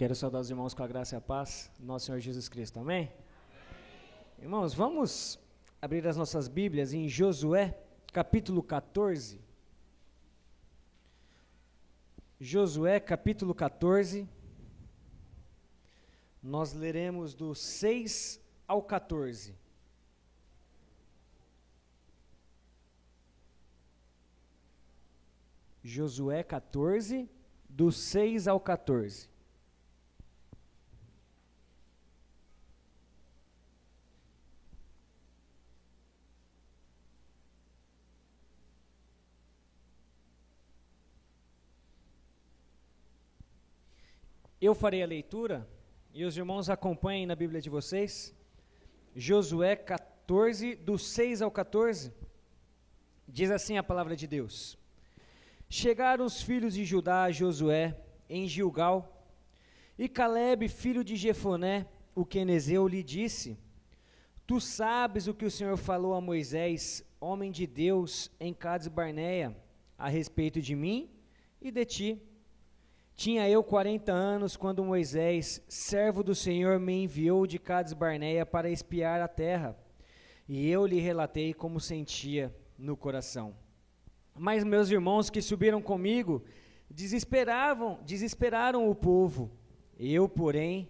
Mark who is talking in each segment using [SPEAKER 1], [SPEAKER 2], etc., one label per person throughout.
[SPEAKER 1] Quero saudar os irmãos com a graça e a paz do nosso Senhor Jesus Cristo, amém? Irmãos, vamos abrir as nossas Bíblias em Josué, capítulo 14. Josué, capítulo 14. Nós leremos do 6 ao 14. Josué 14, do 6 ao 14. Eu farei a leitura e os irmãos acompanhem na Bíblia de vocês. Josué 14, do 6 ao 14, diz assim a palavra de Deus. Chegaram os filhos de Judá a Josué em Gilgal, e Calebe, filho de Jefoné, o quenezeu, lhe disse: Tu sabes o que o Senhor falou a Moisés, homem de Deus, em Cades Barneia, a respeito de mim e de ti. Tinha eu 40 anos quando Moisés, servo do Senhor, me enviou de Cades Barneia para espiar a terra, e eu lhe relatei como sentia no coração. Mas meus irmãos que subiram comigo desesperaram o povo. Eu, porém,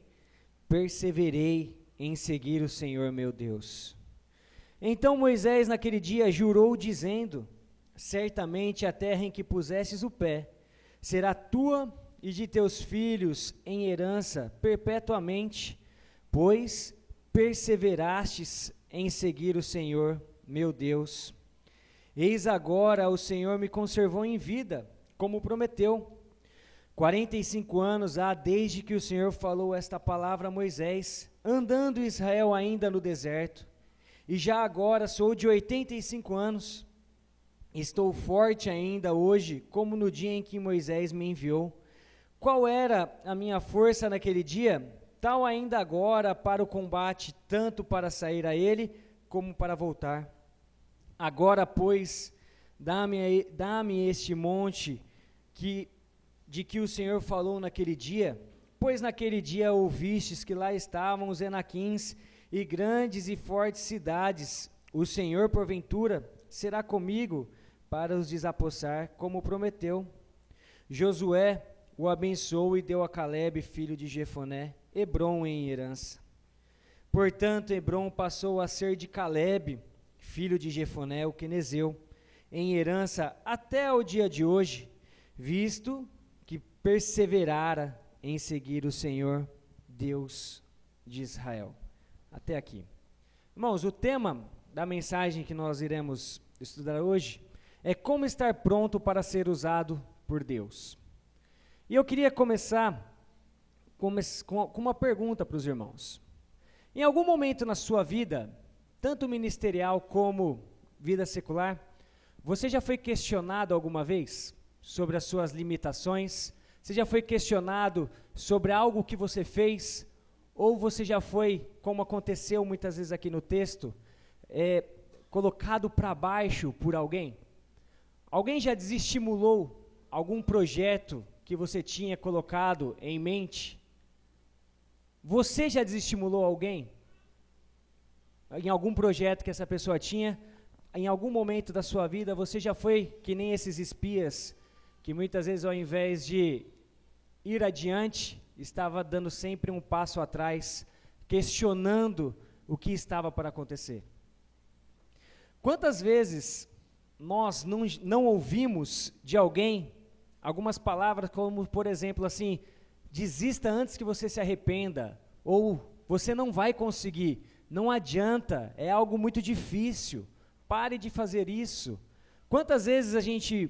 [SPEAKER 1] perseverei em seguir o Senhor meu Deus. Então Moisés naquele dia jurou dizendo: Certamente a terra em que pusestes o pé será tua e de teus filhos em herança perpetuamente, pois perseverastes em seguir o Senhor meu Deus. Eis agora o Senhor me conservou em vida, como prometeu. 45 anos há desde que o Senhor falou esta palavra a Moisés, andando Israel ainda no deserto, e já agora sou de 85 anos. Estou forte ainda hoje, como no dia em que Moisés me enviou. Qual era a minha força naquele dia? Tal ainda agora para o combate, tanto para sair a ele, como para voltar. Agora, pois, dá-me este monte de que o Senhor falou naquele dia, pois naquele dia ouvistes que lá estavam os Enaquins e grandes e fortes cidades. O Senhor, porventura, será comigo para os desapossar, como prometeu. Josué o abençoou e deu a Calebe, filho de Jefoné, Hebrom em herança. Portanto, Hebrom passou a ser de Calebe, filho de Jefoné, o quenezeu, em herança até o dia de hoje, visto que perseverara em seguir o Senhor, Deus de Israel. Até aqui. Irmãos, o tema da mensagem que nós iremos estudar hoje é como estar pronto para ser usado por Deus. E eu queria começar com uma pergunta para os irmãos. Em algum momento na sua vida, tanto ministerial como vida secular, você já foi questionado alguma vez sobre as suas limitações? Você já foi questionado sobre algo que você fez? Ou você já foi, como aconteceu muitas vezes aqui no texto, colocado para baixo por alguém? Alguém já desestimulou algum projeto que você tinha colocado em mente? Você já desestimulou alguém? Em algum projeto que essa pessoa tinha, em algum momento da sua vida, você já foi que nem esses espias, que muitas vezes ao invés de ir adiante, estava dando sempre um passo atrás, questionando o que estava para acontecer. Quantas vezes nós não ouvimos de alguém algumas palavras como, por exemplo, assim, desista antes que você se arrependa, ou você não vai conseguir, não adianta, é algo muito difícil, pare de fazer isso. Quantas vezes a gente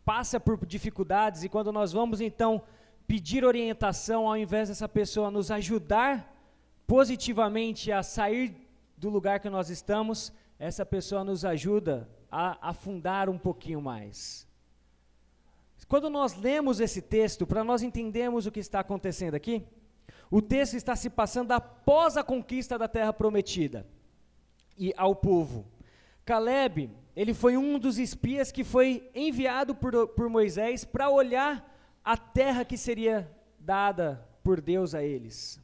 [SPEAKER 1] passa por dificuldades e quando nós vamos então pedir orientação, ao invés dessa pessoa nos ajudar positivamente a sair do lugar que nós estamos, essa pessoa nos ajuda a afundar um pouquinho mais. Quando nós lemos esse texto, para nós entendermos o que está acontecendo aqui, o texto está se passando após a conquista da terra prometida e ao povo. Calebe, ele foi um dos espias que foi enviado por Moisés para olhar a terra que seria dada por Deus a eles.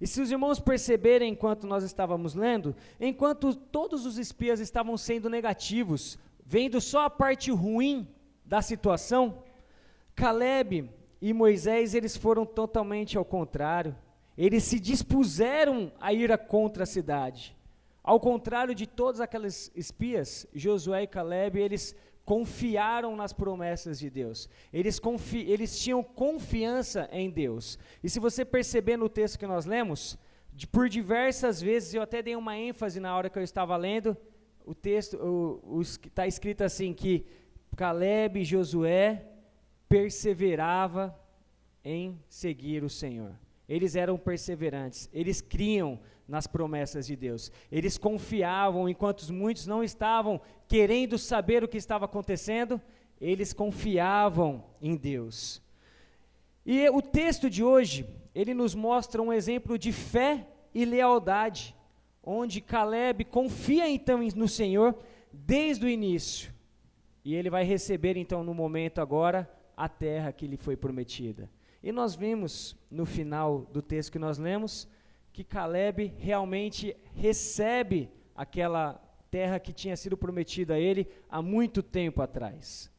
[SPEAKER 1] E se os irmãos perceberem enquanto nós estávamos lendo, enquanto todos os espias estavam sendo negativos, vendo só a parte ruim da situação, Caleb e Moisés, eles foram totalmente ao contrário. Eles se dispuseram a ir contra a cidade. Ao contrário de todos aqueles espias, Josué e Caleb, eles confiaram nas promessas de Deus. Eles tinham confiança em Deus. E se você perceber no texto que nós lemos, por diversas vezes, eu até dei uma ênfase na hora que eu estava lendo, o texto está escrito assim, que Caleb e Josué perseverava em seguir o Senhor. Eles eram perseverantes, eles criam nas promessas de Deus. Eles confiavam, enquanto muitos não estavam querendo saber o que estava acontecendo, eles confiavam em Deus. E o texto de hoje, ele nos mostra um exemplo de fé e lealdade, onde Caleb confia então no Senhor desde o início. E ele vai receber então no momento agora a terra que lhe foi prometida. E nós vimos no final do texto que nós lemos, que Caleb realmente recebe aquela terra que tinha sido prometida a ele há muito tempo atrás.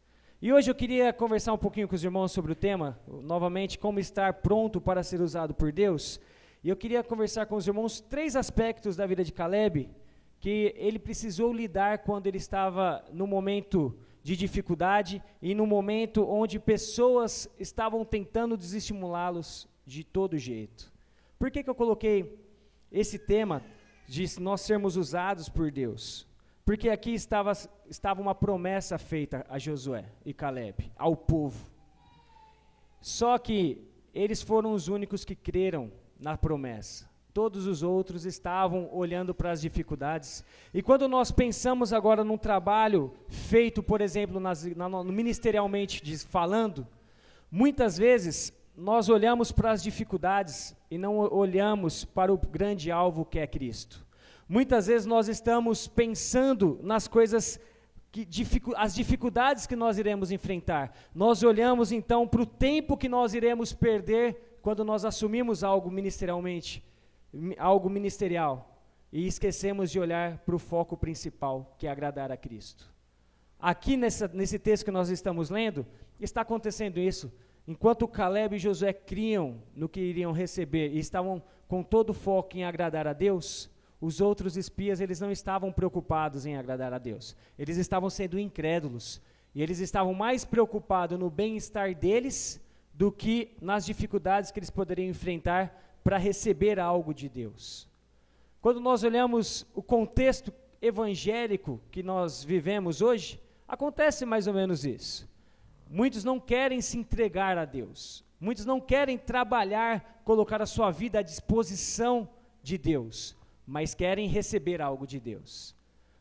[SPEAKER 1] E hoje eu queria conversar um pouquinho com os irmãos sobre o tema, novamente, como estar pronto para ser usado por Deus. E eu queria conversar com os irmãos 3 aspectos da vida de Caleb, que ele precisou lidar quando ele estava no momento de dificuldade e no momento onde pessoas estavam tentando desestimulá-los de todo jeito. Por que eu coloquei esse tema de nós sermos usados por Deus? Porque aqui estava uma promessa feita a Josué e Caleb, ao povo. Só que eles foram os únicos que creram na promessa. Todos os outros estavam olhando para as dificuldades. E quando nós pensamos agora num trabalho feito, por exemplo, ministerialmente falando, muitas vezes nós olhamos para as dificuldades e não olhamos para o grande alvo que é Cristo. Muitas vezes nós estamos pensando nas coisas, as dificuldades que nós iremos enfrentar. Nós olhamos então para o tempo que nós iremos perder quando nós assumimos algo ministerialmente, algo ministerial, e esquecemos de olhar para o foco principal, que é agradar a Cristo. Aqui nesse texto que nós estamos lendo, está acontecendo isso. Enquanto Caleb e Josué criam no que iriam receber e estavam com todo o foco em agradar a Deus, os outros espias, eles não estavam preocupados em agradar a Deus. Eles estavam sendo incrédulos, e eles estavam mais preocupados no bem-estar deles do que nas dificuldades que eles poderiam enfrentar para receber algo de Deus. Quando nós olhamos o contexto evangélico que nós vivemos hoje, acontece mais ou menos isso. Muitos não querem se entregar a Deus, muitos não querem trabalhar, colocar a sua vida à disposição de Deus, mas querem receber algo de Deus.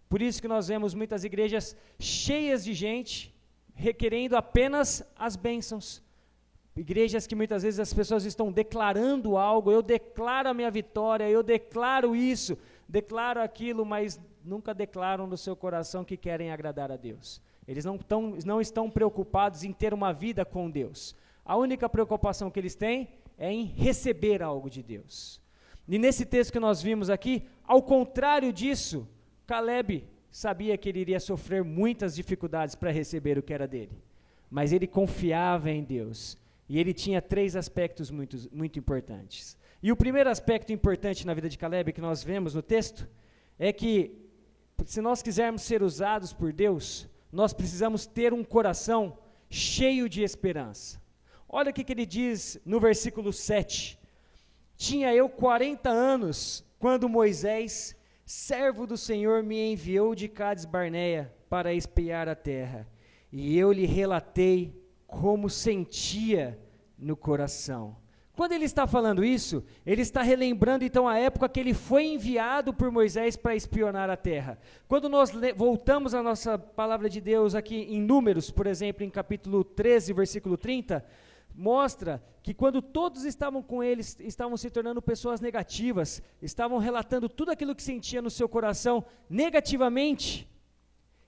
[SPEAKER 1] Por isso que nós vemos muitas igrejas cheias de gente, requerendo apenas as bênçãos. Igrejas que muitas vezes as pessoas estão declarando algo, eu declaro a minha vitória, eu declaro isso, declaro aquilo, mas nunca declaram no seu coração que querem agradar a Deus. Eles não estão preocupados em ter uma vida com Deus. A única preocupação que eles têm é em receber algo de Deus. E nesse texto que nós vimos aqui, ao contrário disso, Caleb sabia que ele iria sofrer muitas dificuldades para receber o que era dele, mas ele confiava em Deus. E ele tinha 3 aspectos muito importantes. E o primeiro aspecto importante na vida de Caleb, que nós vemos no texto, é que, se nós quisermos ser usados por Deus, nós precisamos ter um coração cheio de esperança. Olha o que ele diz no versículo 7. Tinha eu 40 anos, quando Moisés, servo do Senhor, me enviou de Cades Barneia para espiar a terra. E eu lhe relatei como sentia no coração. Quando ele está falando isso, ele está relembrando então a época que ele foi enviado por Moisés para espionar a terra. Quando nós voltamos à nossa palavra de Deus aqui em Números, por exemplo, em capítulo 13, versículo 30, mostra que quando todos estavam com ele, estavam se tornando pessoas negativas, estavam relatando tudo aquilo que sentia no seu coração negativamente,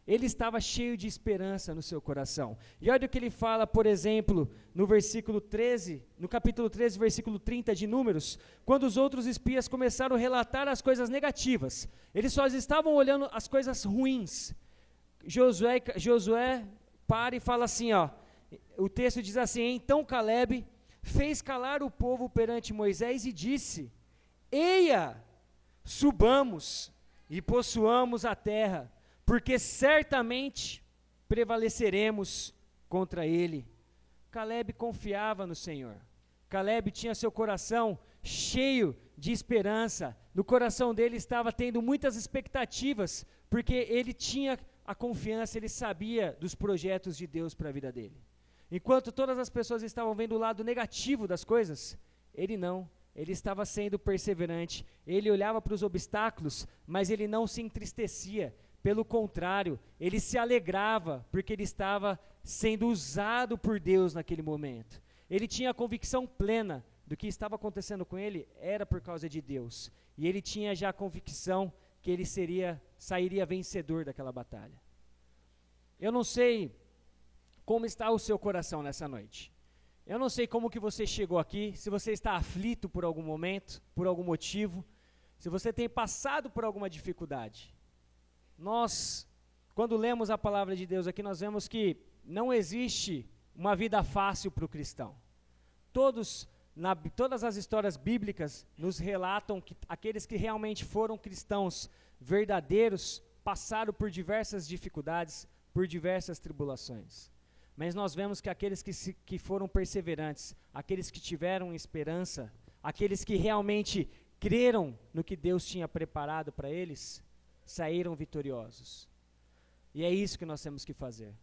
[SPEAKER 1] Ele estava cheio de esperança no seu coração. E olha o que ele fala, por exemplo, no versículo 13, no capítulo 13, versículo 30 de Números, quando os outros espias começaram a relatar as coisas negativas. Eles só estavam olhando as coisas ruins. Josué para e fala assim, ó, o texto diz assim: então Caleb fez calar o povo perante Moisés e disse: eia, subamos e possuamos a terra, porque certamente prevaleceremos contra ele. Caleb confiava no Senhor. Caleb tinha seu coração cheio de esperança. No coração dele estava tendo muitas expectativas, porque ele tinha a confiança, ele sabia dos projetos de Deus para a vida dele. Enquanto todas as pessoas estavam vendo o lado negativo das coisas, ele não. Ele estava sendo perseverante. Ele olhava para os obstáculos, mas ele não se entristecia. Pelo contrário, ele se alegrava, porque ele estava sendo usado por Deus naquele momento. Ele tinha a convicção plena do que estava acontecendo com ele, era por causa de Deus. E ele tinha já a convicção que ele sairia vencedor daquela batalha. Eu não sei como está o seu coração nessa noite. Eu não sei como que você chegou aqui, se você está aflito por algum momento, por algum motivo, se você tem passado por alguma dificuldade. Nós, quando lemos a palavra de Deus aqui, nós vemos que não existe uma vida fácil para o cristão. Todas as histórias bíblicas nos relatam que aqueles que realmente foram cristãos verdadeiros passaram por diversas dificuldades, por diversas tribulações. Mas nós vemos que aqueles que foram perseverantes, aqueles que tiveram esperança, aqueles que realmente creram no que Deus tinha preparado para eles, saíram vitoriosos. E é isso que nós temos que fazer.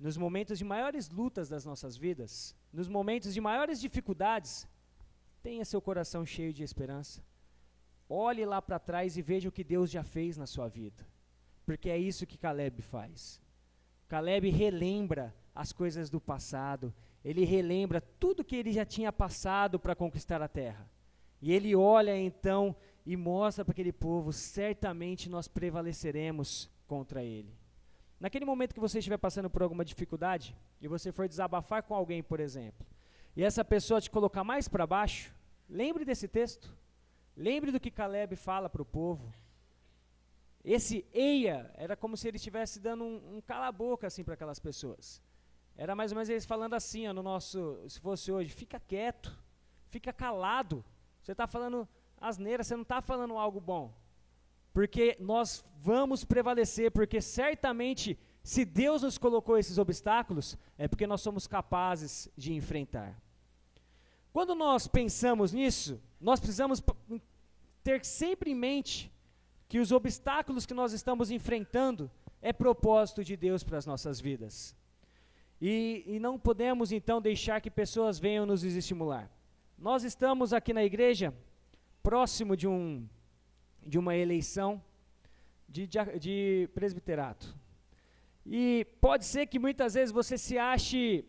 [SPEAKER 1] Nos momentos de maiores lutas das nossas vidas, nos momentos de maiores dificuldades, tenha seu coração cheio de esperança. Olhe lá para trás e veja o que Deus já fez na sua vida. Porque é isso que Caleb faz. Caleb relembra as coisas do passado, ele relembra tudo que ele já tinha passado para conquistar a terra. E ele olha então e mostra para aquele povo: certamente nós prevaleceremos contra ele. Naquele momento que você estiver passando por alguma dificuldade, e você for desabafar com alguém, por exemplo, e essa pessoa te colocar mais para baixo, lembre desse texto, lembre do que Caleb fala para o povo. Esse eia era como se ele estivesse dando um cala-boca assim para aquelas pessoas. Era mais ou menos eles falando assim, ó, se fosse hoje: fica quieto, fica calado, você está falando asneira, você não está falando algo bom, porque nós vamos prevalecer, porque certamente, se Deus nos colocou esses obstáculos, é porque nós somos capazes de enfrentar. Quando nós pensamos nisso, nós precisamos ter sempre em mente que os obstáculos que nós estamos enfrentando é propósito de Deus para as nossas vidas. E não podemos então deixar que pessoas venham nos estimular. Nós estamos aqui na igreja, próximo de uma eleição de presbiterato. E pode ser que muitas vezes você ache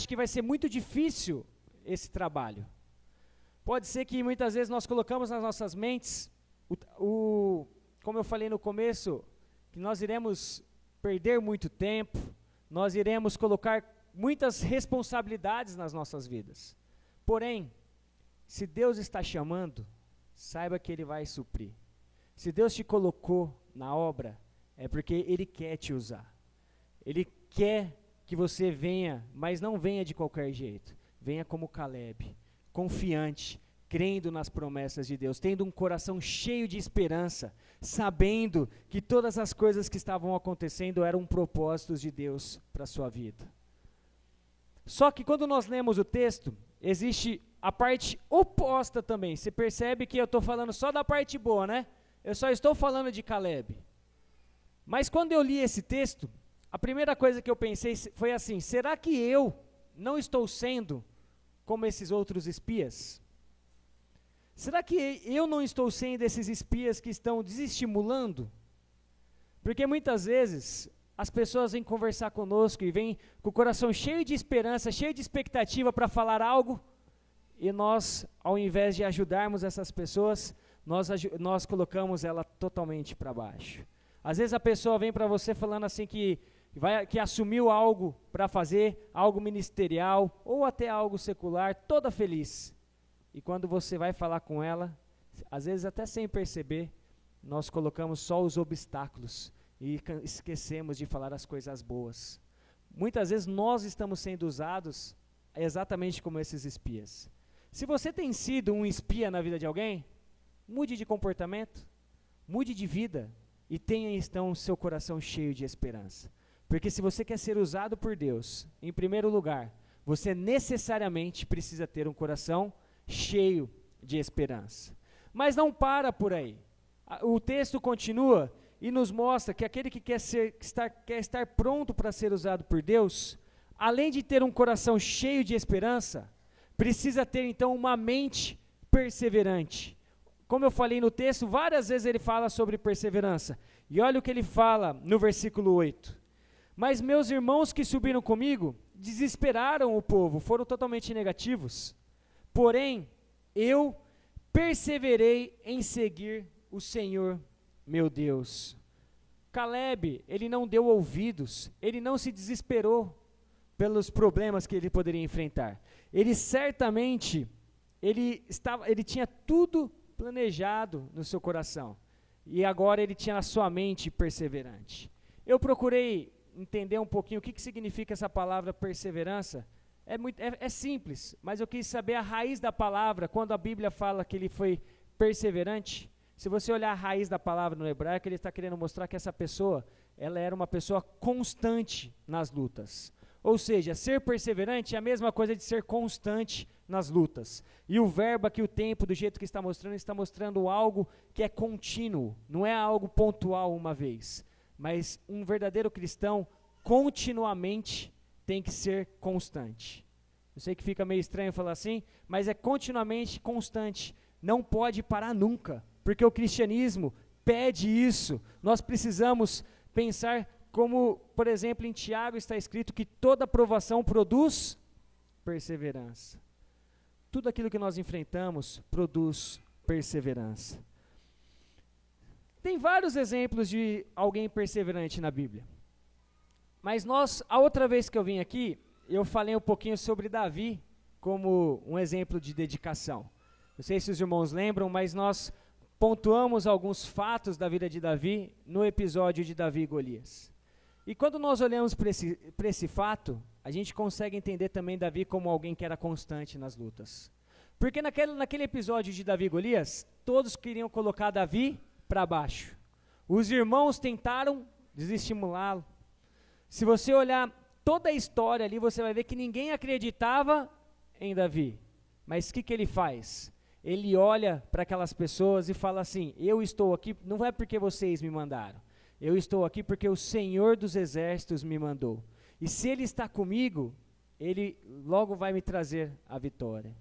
[SPEAKER 1] que vai ser muito difícil esse trabalho. Pode ser que muitas vezes nós colocamos nas nossas mentes, como eu falei no começo, que nós iremos perder muito tempo, nós iremos colocar muitas responsabilidades nas nossas vidas. Porém, se Deus está chamando, saiba que Ele vai suprir. Se Deus te colocou na obra, é porque Ele quer te usar. Ele quer que você venha, mas não venha de qualquer jeito. Venha como Caleb, confiante, crendo nas promessas de Deus, tendo um coração cheio de esperança, sabendo que todas as coisas que estavam acontecendo eram propósitos de Deus para a sua vida. Só que quando nós lemos o texto, existe a parte oposta também. Você percebe que eu estou falando só da parte boa, né? Eu só estou falando de Caleb. Mas quando eu li esse texto, a primeira coisa que eu pensei foi assim: será que eu não estou sendo como esses outros espias? Será que eu não estou sendo esses espias que estão desestimulando? Porque muitas vezes as pessoas vêm conversar conosco e vêm com o coração cheio de esperança, cheio de expectativa para falar algo, e nós, ao invés de ajudarmos essas pessoas, nós colocamos ela totalmente para baixo. Às vezes a pessoa vem para você falando assim que assumiu algo para fazer, algo ministerial, ou até algo secular, toda feliz. E quando você vai falar com ela, às vezes até sem perceber, nós colocamos só os obstáculos e esquecemos de falar as coisas boas. Muitas vezes nós estamos sendo usados exatamente como esses espias. Se você tem sido um espia na vida de alguém, mude de comportamento, mude de vida e tenha então seu coração cheio de esperança. Porque se você quer ser usado por Deus, em primeiro lugar, você necessariamente precisa ter um coração cheio de esperança. Mas não para por aí. O texto continua e nos mostra que aquele que quer estar pronto para ser usado por Deus, além de ter um coração cheio de esperança, precisa ter então uma mente perseverante. Como eu falei no texto, várias vezes ele fala sobre perseverança. E olha o que ele fala no versículo 8. Mas meus irmãos que subiram comigo desesperaram o povo, foram totalmente negativos. Porém, eu perseverei em seguir o Senhor, meu Deus. Caleb, ele não deu ouvidos, ele não se desesperou pelos problemas que ele poderia enfrentar. Ele certamente, ele tinha tudo planejado no seu coração. E agora ele tinha a sua mente perseverante. Eu procurei entender um pouquinho o que significa essa palavra perseverança. É simples, mas eu quis saber a raiz da palavra, quando a Bíblia fala que ele foi perseverante. Se você olhar a raiz da palavra no hebraico, ele está querendo mostrar que essa pessoa, ela era uma pessoa constante nas lutas. Ou seja, ser perseverante é a mesma coisa de ser constante nas lutas. E o verbo aqui, o tempo, do jeito que está mostrando algo que é contínuo, não é algo pontual uma vez. Mas um verdadeiro cristão, continuamente, tem que ser constante. Eu sei que fica meio estranho falar assim, mas é continuamente constante. Não pode parar nunca, porque o cristianismo pede isso. Nós precisamos pensar como, por exemplo, em Tiago está escrito que toda provação produz perseverança. Tudo aquilo que nós enfrentamos produz perseverança. Tem vários exemplos de alguém perseverante na Bíblia. Mas a outra vez que eu vim aqui, eu falei um pouquinho sobre Davi como um exemplo de dedicação. Não sei se os irmãos lembram, mas nós pontuamos alguns fatos da vida de Davi no episódio de Davi e Golias. E quando nós olhamos para esse fato, a gente consegue entender também Davi como alguém que era constante nas lutas. Porque naquele episódio de Davi e Golias, todos queriam colocar Davi para baixo. Os irmãos tentaram desestimulá-lo. Se você olhar toda a história ali, você vai ver que ninguém acreditava em Davi. Mas o que ele faz? Ele olha para aquelas pessoas e fala assim, eu estou aqui, não é porque vocês me mandaram, eu estou aqui porque o Senhor dos Exércitos me mandou. E se Ele está comigo, Ele logo vai me trazer a vitória.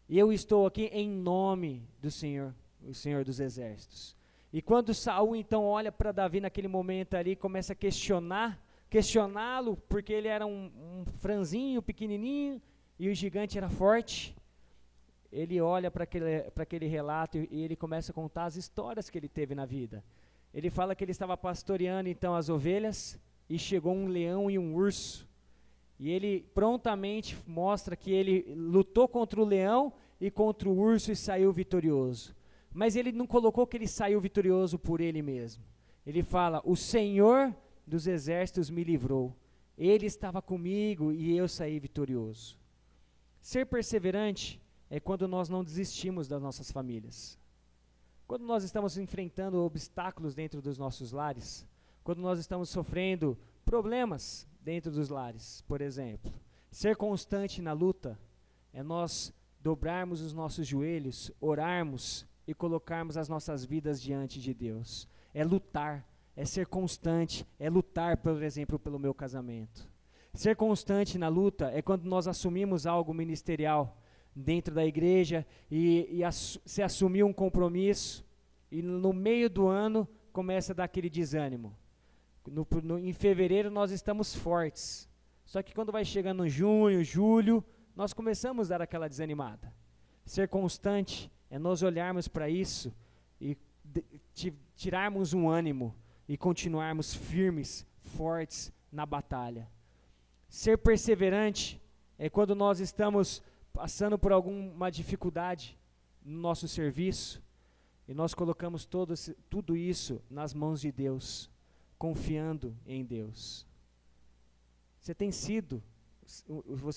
[SPEAKER 1] E eu estou aqui em nome do Senhor, o Senhor dos Exércitos. E quando Saul então olha para Davi naquele momento ali, começa a questioná-lo, porque ele era um franzinho, pequenininho, e o gigante era forte. Ele olha para aquele relato e ele começa a contar as histórias que ele teve na vida. Ele fala que ele estava pastoreando então as ovelhas e chegou um leão e um urso. E ele prontamente mostra que ele lutou contra o leão e contra o urso e saiu vitorioso. Mas ele não colocou que ele saiu vitorioso por ele mesmo. Ele fala, o Senhor dos Exércitos me livrou. Ele estava comigo e eu saí vitorioso. Ser perseverante é quando nós não desistimos das nossas famílias. Quando nós estamos enfrentando obstáculos dentro dos nossos lares, quando nós estamos sofrendo problemas dentro dos lares, por exemplo. Ser constante na luta é nós dobrarmos os nossos joelhos, orarmos e colocarmos as nossas vidas diante de Deus. É lutar, é ser constante, é lutar, por exemplo, pelo meu casamento. Ser constante na luta é quando nós assumimos algo ministerial dentro da igreja e se assumir um compromisso e no meio do ano começa a dar aquele desânimo. Em fevereiro nós estamos fortes, só que quando vai chegando junho, julho, nós começamos a dar aquela desanimada. Ser constante é nós olharmos para isso e tirarmos um ânimo e continuarmos firmes, fortes na batalha. Ser perseverante é quando nós estamos passando por alguma dificuldade no nosso serviço e nós colocamos tudo isso nas mãos de Deus, confiando em Deus. Você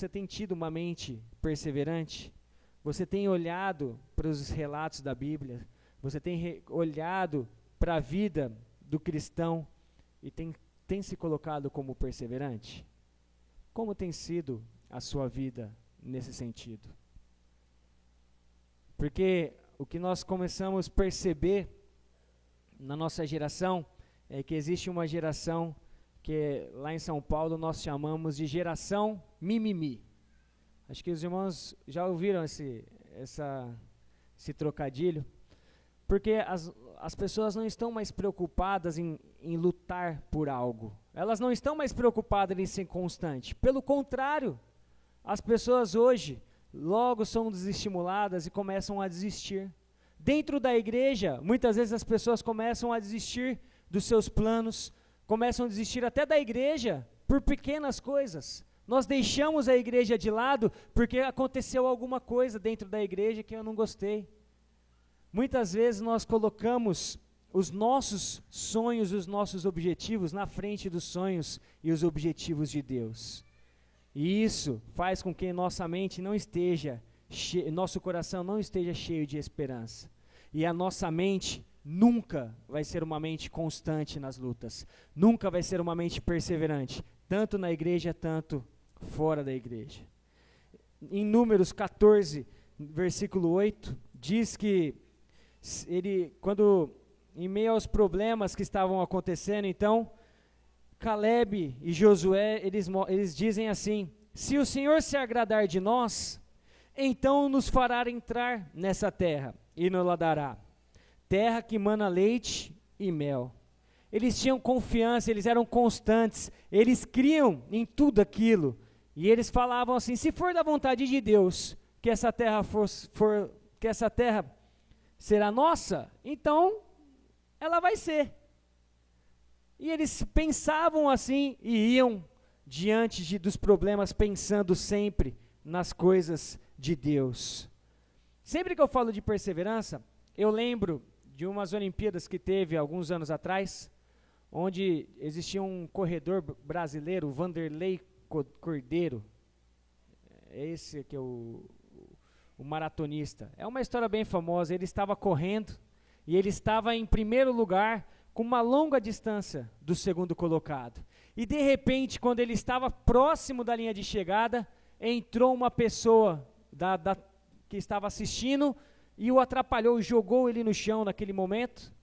[SPEAKER 1] tem tido uma mente perseverante? Você tem olhado para os relatos da Bíblia? Você tem olhado para a vida do cristão e tem se colocado como perseverante? Como tem sido a sua vida nesse sentido? Porque o que nós começamos a perceber na nossa geração é que existe uma geração que lá em São Paulo nós chamamos de geração mimimi. Acho que os irmãos já ouviram esse trocadilho, porque as pessoas não estão mais preocupadas em lutar por algo. Elas não estão mais preocupadas em ser constante. Pelo contrário, as pessoas hoje logo são desestimuladas e começam a desistir. Dentro da igreja, muitas vezes as pessoas começam a desistir dos seus planos, começam a desistir até da igreja por pequenas coisas. Nós deixamos a igreja de lado porque aconteceu alguma coisa dentro da igreja que eu não gostei. Muitas vezes nós colocamos os nossos sonhos, os nossos objetivos na frente dos sonhos e os objetivos de Deus. E isso faz com que nossa mente não esteja, nosso coração não esteja cheio de esperança. E a nossa mente nunca vai ser uma mente constante nas lutas. Nunca vai ser uma mente perseverante, tanto na igreja, tanto fora da igreja. Em Números 14, versículo 8, diz que quando em meio aos problemas que estavam acontecendo, então, Caleb e Josué, eles dizem assim: se o Senhor se agradar de nós, então nos fará entrar nessa terra e nos la dará, terra que mana leite e mel. Eles tinham confiança, eles eram constantes, eles criam em tudo aquilo, e eles falavam assim: se for da vontade de Deus que essa terra que essa terra será nossa, então ela vai ser. E eles pensavam assim e iam diante dos problemas pensando sempre nas coisas de Deus. Sempre que eu falo de perseverança, eu lembro de umas Olimpíadas que teve alguns anos atrás, onde existia um corredor brasileiro, Vanderlei Cordeiro, esse que é o maratonista. É uma história bem famosa. Ele estava correndo e ele estava em primeiro lugar com uma longa distância do segundo colocado. E de repente, quando ele estava próximo da linha de chegada, entrou uma pessoa que estava assistindo e o atrapalhou, jogou ele no chão naquele momento.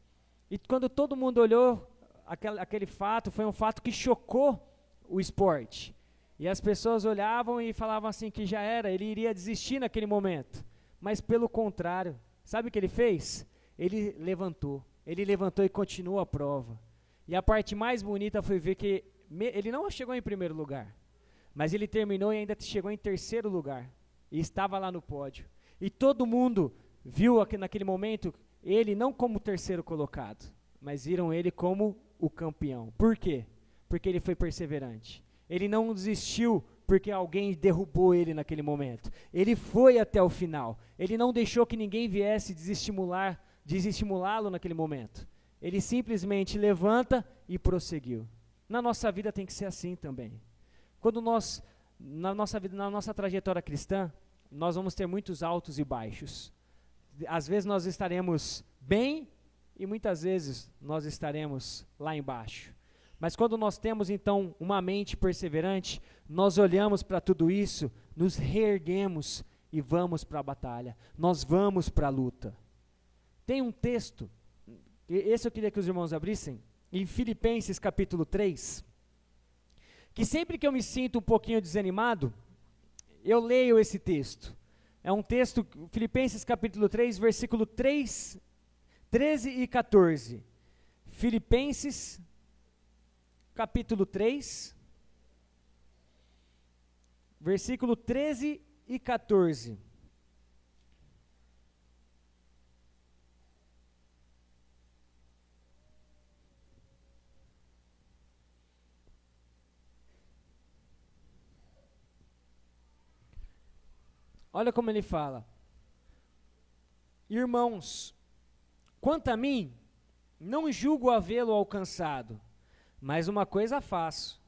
[SPEAKER 1] E quando todo mundo olhou, aquele fato foi um fato que chocou o esporte. E as pessoas olhavam e falavam assim que já era, ele iria desistir naquele momento. Mas pelo contrário, sabe o que ele fez? Ele levantou e continuou a prova. E a parte mais bonita foi ver que ele não chegou em primeiro lugar, mas ele terminou e ainda chegou em terceiro lugar. E estava lá no pódio. E todo mundo viu naquele momento ele não como terceiro colocado, mas viram ele como o campeão. Por quê? Porque ele foi perseverante. Ele não desistiu porque alguém derrubou ele naquele momento. Ele foi até o final. Ele não deixou que ninguém viesse desestimulá-lo naquele momento. Ele simplesmente levanta e prosseguiu. Na nossa vida tem que ser assim também. Quando na nossa trajetória cristã, nós vamos ter muitos altos e baixos. Às vezes nós estaremos bem e muitas vezes nós estaremos lá embaixo. Mas quando nós temos então uma mente perseverante, nós olhamos para tudo isso, nos reerguemos e vamos para a batalha. Nós vamos para a luta. Tem um texto, esse eu queria que os irmãos abrissem, em Filipenses capítulo 3, que sempre que eu me sinto um pouquinho desanimado, eu leio esse texto. É um texto, Filipenses capítulo 3, versículo 13 e 14. Filipenses capítulo 3, versículo 13 e 14. Olha como ele fala: irmãos, quanto a mim, não julgo havê-lo alcançado, mas uma coisa faço,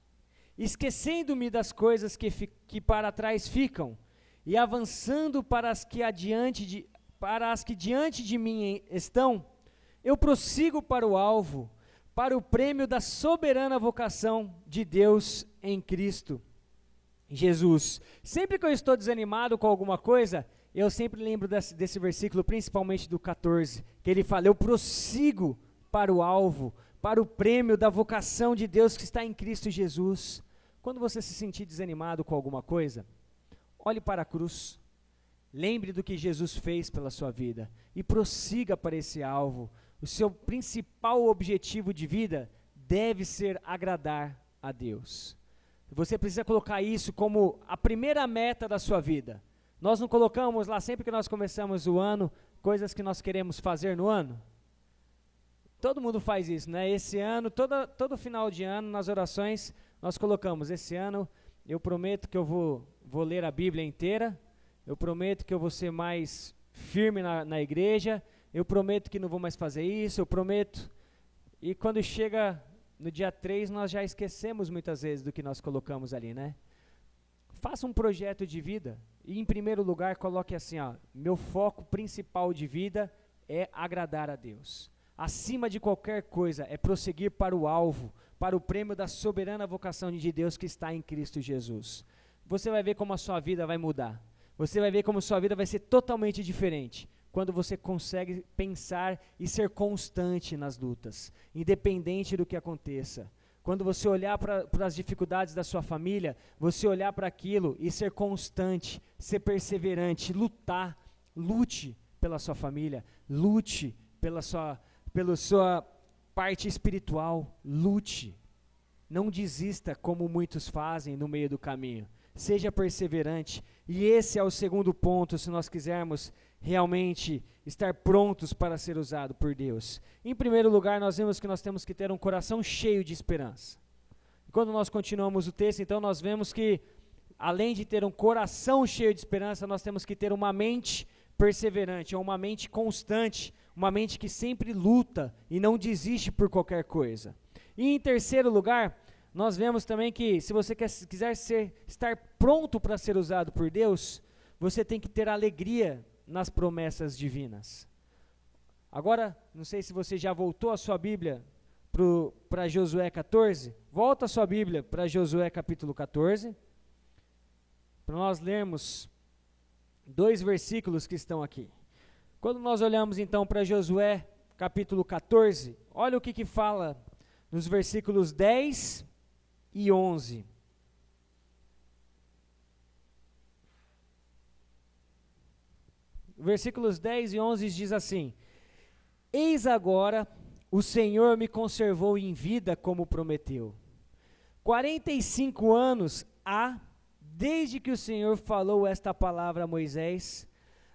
[SPEAKER 1] esquecendo-me das coisas que para trás ficam, e avançando para as que diante de mim estão, eu prossigo para o alvo, para o prêmio da soberana vocação de Deus em Cristo Jesus. Sempre que eu estou desanimado com alguma coisa, eu sempre lembro desse versículo, principalmente do 14, que ele fala: eu prossigo para o alvo, para o prêmio da vocação de Deus que está em Cristo Jesus. Quando você se sentir desanimado com alguma coisa, olhe para a cruz, lembre do que Jesus fez pela sua vida e prossiga para esse alvo. O seu principal objetivo de vida deve ser agradar a Deus. Você precisa colocar isso como a primeira meta da sua vida. Nós não colocamos lá, sempre que nós começamos o ano, coisas que nós queremos fazer no ano? Todo mundo faz isso, né? Esse ano, todo final de ano, nas orações, nós colocamos: esse ano eu prometo que eu vou ler a Bíblia inteira, eu prometo que eu vou ser mais firme na igreja, eu prometo que não vou mais fazer isso, eu prometo. E quando chega no dia 3, nós já esquecemos muitas vezes do que nós colocamos ali, né? Faça um projeto de vida e, em primeiro lugar, coloque assim: meu foco principal de vida é agradar a Deus. Acima de qualquer coisa, é prosseguir para o alvo, para o prêmio da soberana vocação de Deus que está em Cristo Jesus. Você vai ver como a sua vida vai mudar. Você vai ver como a sua vida vai ser totalmente diferente quando você consegue pensar e ser constante nas lutas, independente do que aconteça. Quando você olhar para as dificuldades da sua família, você olhar para aquilo e ser constante, ser perseverante, lute pela sua família, lute pela sua parte espiritual, lute. Não desista como muitos fazem no meio do caminho. Seja perseverante. E esse é o segundo ponto, se nós quisermos realmente estar prontos para ser usado por Deus. Em primeiro lugar, nós vemos que nós temos que ter um coração cheio de esperança. E quando nós continuamos o texto, então nós vemos que, além de ter um coração cheio de esperança, nós temos que ter uma mente perseverante, uma mente constante, uma mente que sempre luta e não desiste por qualquer coisa. E em terceiro lugar, nós vemos também que, se você quiser estar pronto para ser usado por Deus, você tem que ter alegria nas promessas divinas. Agora, não sei se você já voltou a sua Bíblia para Josué 14, volta a sua Bíblia para Josué capítulo 14, para nós lermos 2 versículos que estão aqui. Quando nós olhamos então para Josué capítulo 14, olha o que fala nos versículos 10 e 11. Versículos 10 e 11 diz assim: eis agora o Senhor me conservou em vida como prometeu. 45 anos há desde que o Senhor falou esta palavra a Moisés,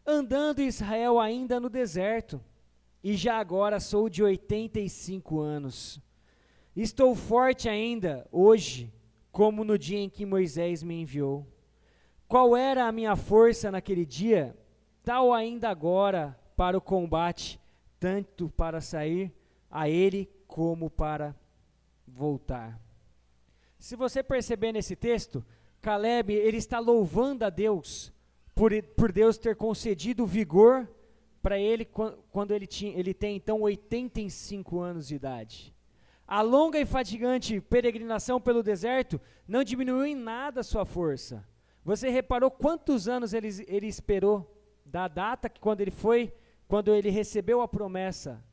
[SPEAKER 1] andando Israel ainda no deserto, e já agora sou de 85 anos. Estou forte ainda hoje, como no dia em que Moisés me enviou. Qual era a minha força naquele dia? Tal ainda agora para o combate, tanto para sair a ele como para voltar. Se você perceber nesse texto, Caleb, ele está louvando a Deus por Deus ter concedido vigor para ele quando ele tem então 85 anos de idade. A longa e fatigante peregrinação pelo deserto não diminuiu em nada a sua força. Você reparou quantos anos ele esperou da data que quando ele recebeu a promessa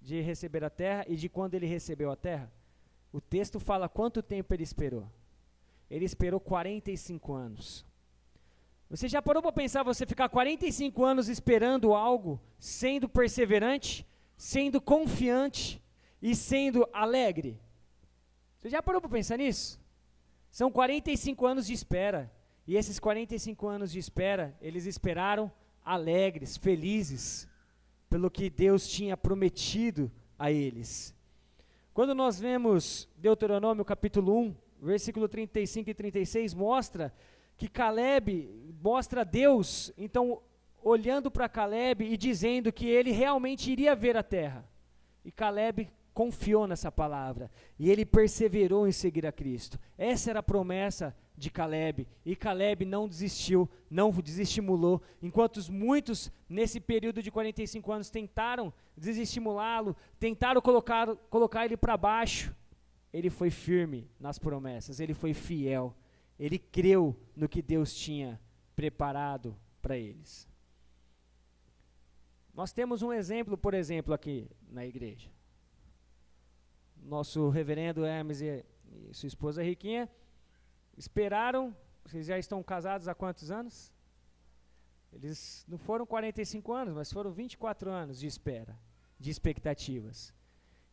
[SPEAKER 1] de receber a terra e de quando ele recebeu a terra? O texto fala quanto tempo ele esperou. Ele esperou 45 anos. Você já parou para pensar você ficar 45 anos esperando algo, sendo perseverante, sendo confiante e sendo alegre? Você já parou para pensar nisso? São 45 anos de espera. E esses 45 anos de espera, eles esperaram alegres, felizes, pelo que Deus tinha prometido a eles. Quando nós vemos Deuteronômio capítulo 1, versículo 35 e 36, mostra que Caleb mostra Deus, então, olhando para Caleb e dizendo que ele realmente iria ver a terra. E Caleb confiou nessa palavra, e ele perseverou em seguir a Cristo. Essa era a promessa de Caleb, e Caleb não desistiu, não desestimulou, enquanto muitos nesse período de 45 anos tentaram desestimulá-lo, tentaram colocar ele para baixo. Ele foi firme nas promessas, ele foi fiel, ele creu no que Deus tinha preparado para eles. Nós temos um exemplo, por exemplo, aqui na igreja. Nosso reverendo Hermes e sua esposa Riquinha esperaram, vocês já estão casados há quantos anos? Eles não foram 45 anos, mas foram 24 anos de espera, de expectativas.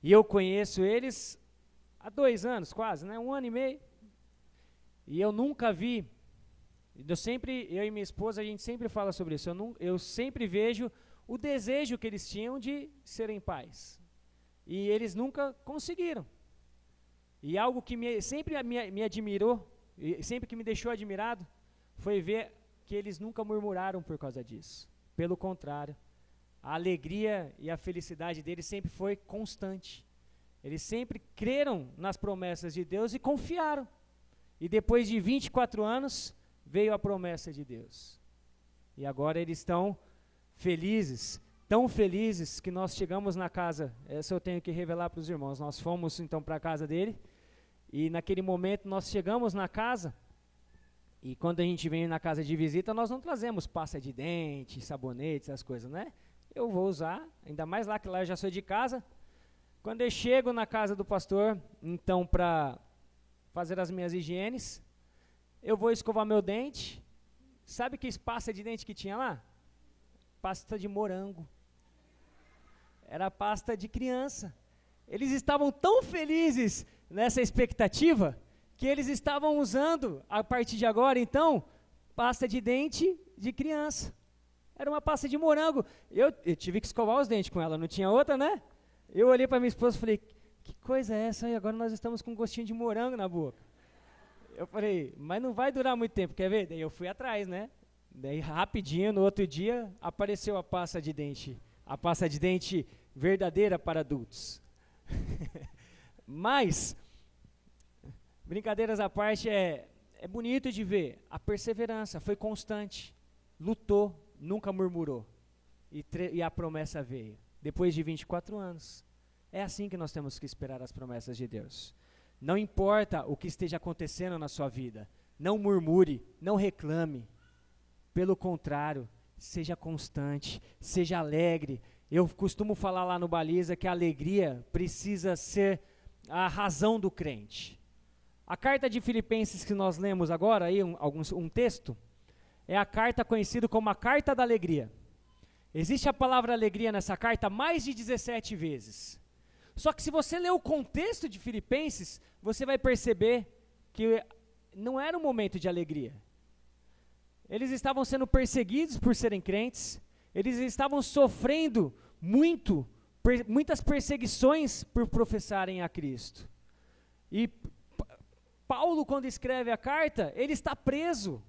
[SPEAKER 1] E eu conheço eles há 2 anos quase, né? 1 ano e meio. E eu nunca vi, eu e minha esposa, a gente sempre fala sobre isso, eu sempre vejo o desejo que eles tinham de serem pais. E eles nunca conseguiram. E algo que sempre me admirou, e sempre que me deixou admirado, foi ver que eles nunca murmuraram por causa disso. Pelo contrário, a alegria e a felicidade deles sempre foi constante. Eles sempre creram nas promessas de Deus e confiaram. E depois de 24 anos, veio a promessa de Deus. E agora eles estão felizes, tão felizes que nós chegamos na casa, essa eu tenho que revelar para os irmãos, nós fomos então para a casa dele, e naquele momento nós chegamos na casa, e quando a gente vem na casa de visita, nós não trazemos pasta de dente, sabonete, essas coisas, né? Eu vou usar, ainda mais lá que lá eu já sou de casa. Quando eu chego na casa do pastor, então para fazer as minhas higienes, eu vou escovar meu dente, sabe que pasta de dente que tinha lá? Pasta de morango. Era pasta de criança. Eles estavam tão felizes nessa expectativa que eles estavam usando, a partir de agora, então, pasta de dente de criança. Era uma pasta de morango. Eu tive que escovar os dentes com ela, não tinha outra, né? Eu olhei para minha esposa e falei, que coisa é essa aí? Agora nós estamos com um gostinho de morango na boca. Eu falei, mas não vai durar muito tempo, quer ver? Daí eu fui atrás, né? Daí rapidinho, no outro dia, apareceu a pasta de dente verdadeira para adultos. Mas, brincadeiras à parte, é bonito de ver, a perseverança foi constante, lutou, nunca murmurou, e a promessa veio, depois de 24 anos. É assim que nós temos que esperar as promessas de Deus. Não importa o que esteja acontecendo na sua vida, não murmure, não reclame. Pelo contrário, seja constante, seja alegre. Eu costumo falar lá no Baliza que a alegria precisa ser a razão do crente. A carta de Filipenses que nós lemos agora, aí um texto, é a carta conhecida como a carta da alegria. Existe a palavra alegria nessa carta mais de 17 vezes. Só que se você ler o contexto de Filipenses, você vai perceber que não era um momento de alegria. Eles estavam sendo perseguidos por serem crentes, eles estavam sofrendo muitas perseguições por professarem a Cristo. E Paulo, quando escreve a carta, ele está preso.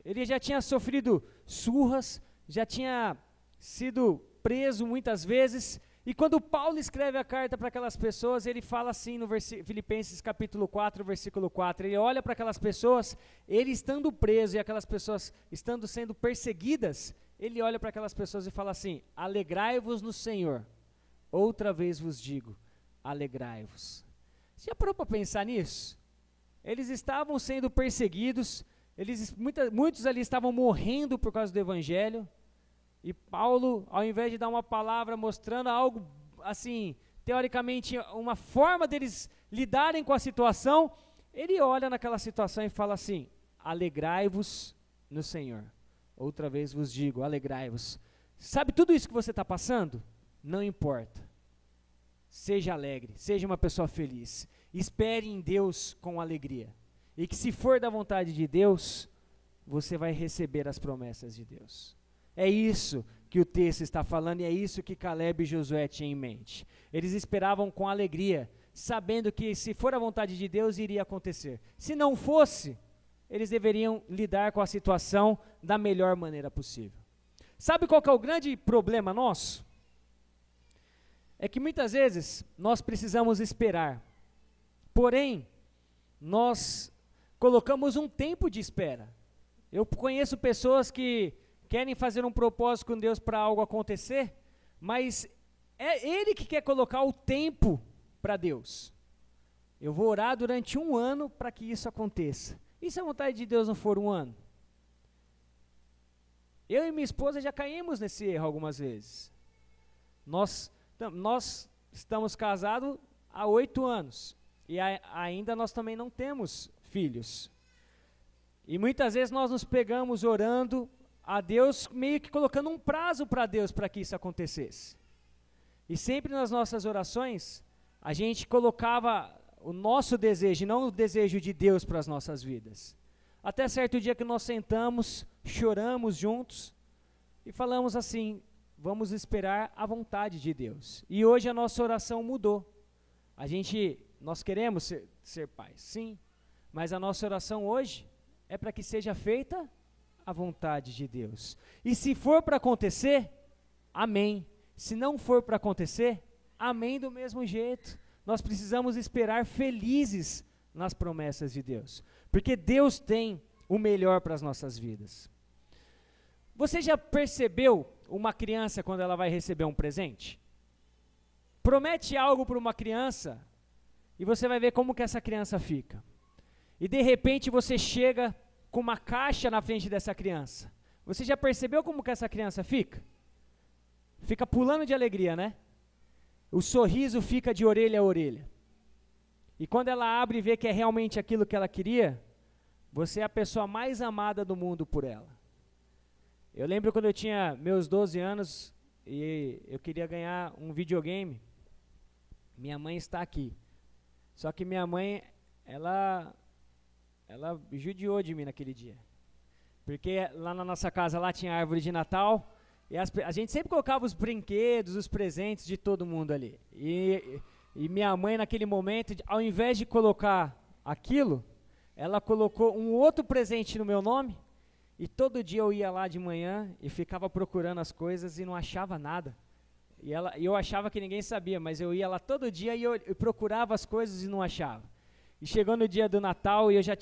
[SPEAKER 1] Ele já tinha sofrido surras, já tinha sido preso muitas vezes. E quando Paulo escreve a carta para aquelas pessoas, ele fala assim no Filipenses capítulo 4, versículo 4, ele olha para aquelas pessoas, ele estando preso e aquelas pessoas estando sendo perseguidas, ele olha para aquelas pessoas e fala assim, alegrai-vos no Senhor, outra vez vos digo, alegrai-vos. Você já parou para pensar nisso? Eles estavam sendo perseguidos, muitos ali estavam morrendo por causa do Evangelho, e Paulo, ao invés de dar uma palavra mostrando algo, assim, teoricamente, uma forma deles lidarem com a situação, ele olha naquela situação e fala assim, alegrai-vos no Senhor. Outra vez vos digo, alegrai-vos. Sabe tudo isso que você está passando? Não importa. Seja alegre, seja uma pessoa feliz. Espere em Deus com alegria. E que se for da vontade de Deus, você vai receber as promessas de Deus. É isso que o texto está falando e é isso que Caleb e Josué tinham em mente. Eles esperavam com alegria, sabendo que se for a vontade de Deus, iria acontecer. Se não fosse, eles deveriam lidar com a situação da melhor maneira possível. Sabe qual que é o grande problema nosso? É que muitas vezes nós precisamos esperar, porém, nós colocamos um tempo de espera. Eu conheço pessoas que querem fazer um propósito com Deus para algo acontecer, mas é Ele que quer colocar o tempo para Deus. Eu vou orar durante 1 ano para que isso aconteça. E se a vontade de Deus não for 1 ano? Eu e minha esposa já caímos nesse erro algumas vezes. Nós estamos casados há 8 anos. E ainda nós também não temos filhos. E muitas vezes nós nos pegamos orando a Deus, meio que colocando um prazo para Deus para que isso acontecesse. E sempre nas nossas orações, a gente colocava o nosso desejo, não o desejo de Deus para as nossas vidas. Até certo dia que nós sentamos, choramos juntos e falamos assim, vamos esperar a vontade de Deus. E hoje a nossa oração mudou. Nós queremos ser pais, sim, mas a nossa oração hoje é para que seja feita a vontade de Deus. E se for para acontecer, amém. Se não for para acontecer, amém do mesmo jeito. Nós precisamos esperar felizes nas promessas de Deus, porque Deus tem o melhor para as nossas vidas. Você já percebeu uma criança quando ela vai receber um presente? Promete algo para uma criança e você vai ver como que essa criança fica. E de repente você chega com uma caixa na frente dessa criança. Você já percebeu como que essa criança fica? Fica pulando de alegria, né? O sorriso fica de orelha a orelha. E quando ela abre e vê que é realmente aquilo que ela queria, você é a pessoa mais amada do mundo por ela. Eu lembro quando eu tinha meus 12 anos e eu queria ganhar um videogame. Minha mãe está aqui. Só que minha mãe, ela judiou de mim naquele dia. Porque lá na nossa casa, lá tinha árvore de Natal, e a gente sempre colocava os brinquedos, os presentes de todo mundo ali. E minha mãe, naquele momento, ao invés de colocar aquilo, ela colocou um outro presente no meu nome, e todo dia eu ia lá de manhã e ficava procurando as coisas e não achava nada. E eu achava que ninguém sabia, mas eu ia lá todo dia e eu procurava as coisas e não achava. E chegou no dia do Natal e eu já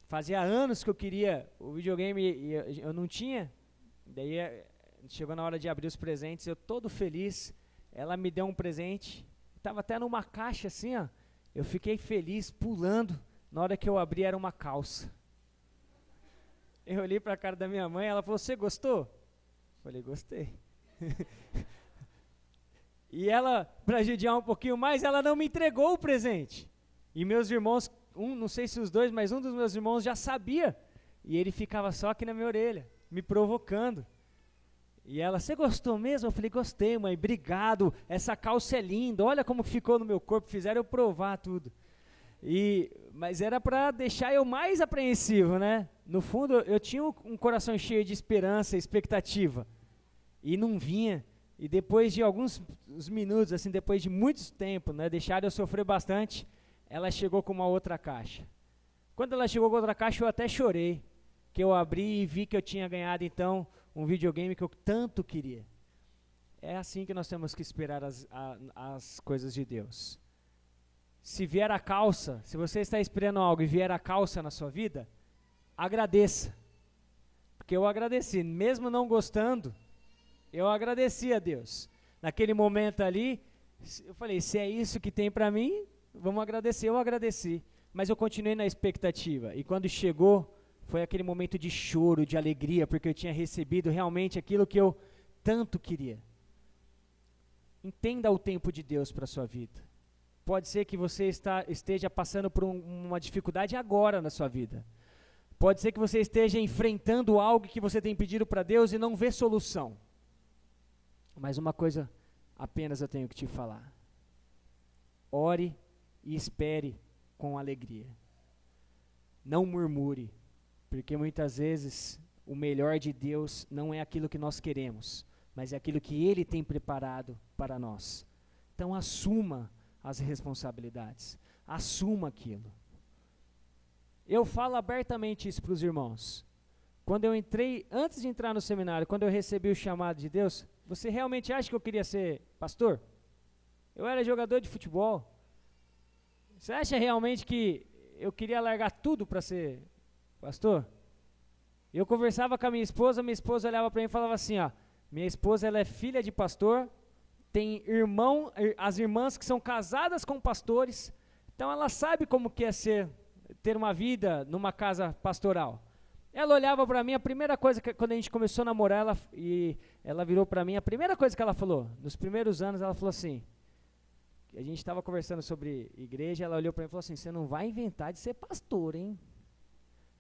[SPEAKER 1] fazia anos que eu queria o videogame e eu não tinha. Daí chegou na hora de abrir os presentes, eu todo feliz, ela me deu um presente, estava até numa caixa assim, ó. Eu fiquei feliz, pulando, na hora que eu abri era uma calça. Eu olhei para a cara da minha mãe, ela falou, você gostou? Eu falei, gostei. E ela, para judiar um pouquinho mais, ela não me entregou o presente. E meus irmãos, não sei se os dois, mas um dos meus irmãos já sabia. E ele ficava só aqui na minha orelha, me provocando. E ela, você gostou mesmo? Eu falei, gostei, mãe, obrigado. Essa calça é linda, olha como ficou no meu corpo, fizeram eu provar tudo. Mas era para deixar eu mais apreensivo, né? No fundo, eu tinha um coração cheio de esperança, expectativa. E não vinha. E depois de alguns minutos, assim, depois de muito tempo, né, deixaram eu sofrer bastante, ela chegou com uma outra caixa. Quando ela chegou com outra caixa, eu até chorei, que eu abri e vi que eu tinha ganhado, então, um videogame que eu tanto queria. É assim que nós temos que esperar as coisas de Deus. Se vier a calça, se você está esperando algo e vier a calça na sua vida, agradeça. Porque eu agradeci, mesmo não gostando, eu agradeci a Deus. Naquele momento ali, eu falei, se é isso que tem para mim, vamos agradecer. Eu agradeci, mas eu continuei na expectativa. E quando chegou, foi aquele momento de choro, de alegria, porque eu tinha recebido realmente aquilo que eu tanto queria. Entenda o tempo de Deus para a sua vida. Pode ser que você esteja passando por uma dificuldade agora na sua vida. Pode ser que você esteja enfrentando algo que você tem pedido para Deus e não vê solução. Mas uma coisa apenas eu tenho que te falar. Ore e espere com alegria. Não murmure, porque muitas vezes o melhor de Deus não é aquilo que nós queremos, mas é aquilo que Ele tem preparado para nós. Então assuma as responsabilidades, assuma aquilo. eu falo abertamente isso para os irmãos. Quando eu entrei, antes de entrar no seminário, quando eu recebi o chamado de Deus, você realmente acha que eu queria ser pastor? Eu era jogador de futebol. Você acha realmente que eu queria largar tudo para ser pastor? Eu conversava com a minha esposa olhava para mim e falava assim, ó, minha esposa ela é filha de pastor, tem as irmãs que são casadas com pastores, então ela sabe como que é ter uma vida numa casa pastoral. Ela olhava para mim, a primeira coisa, quando a gente começou a namorar, ela virou para mim, a primeira coisa que ela falou, nos primeiros anos, ela falou assim, a gente estava conversando sobre igreja, ela olhou para mim e falou assim, você não vai inventar de ser pastor, hein?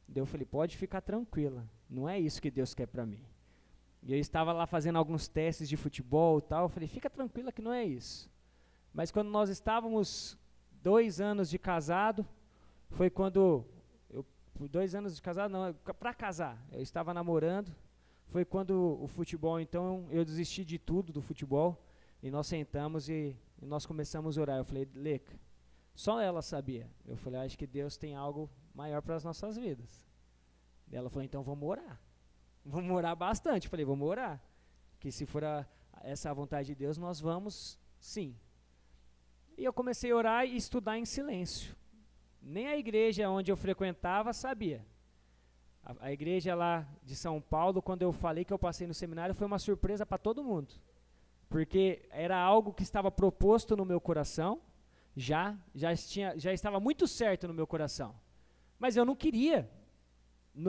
[SPEAKER 1] Daí eu falei, pode ficar tranquila, não é isso que Deus quer para mim. E eu estava lá fazendo alguns testes de futebol e tal, eu falei, fica tranquila que não é isso. Mas quando nós estávamos 2 anos de casado, foi quando, 2 anos de casado não, para casar, eu estava namorando, foi quando o futebol, então eu desisti de tudo do futebol, e nós sentamos e nós começamos a orar. Eu falei, Leca, só ela sabia. Eu falei, acho que Deus tem algo maior para as nossas vidas. E ela falou, então vamos orar bastante. Eu falei, vamos orar, que se for essa a vontade de Deus, nós vamos sim. E eu comecei a orar e estudar em silêncio. Nem a igreja onde eu frequentava sabia. A igreja lá de São Paulo, quando eu falei que eu passei no seminário, foi uma surpresa para todo mundo. Porque era algo que estava proposto no meu coração, já estava muito certo no meu coração. Mas eu não queria,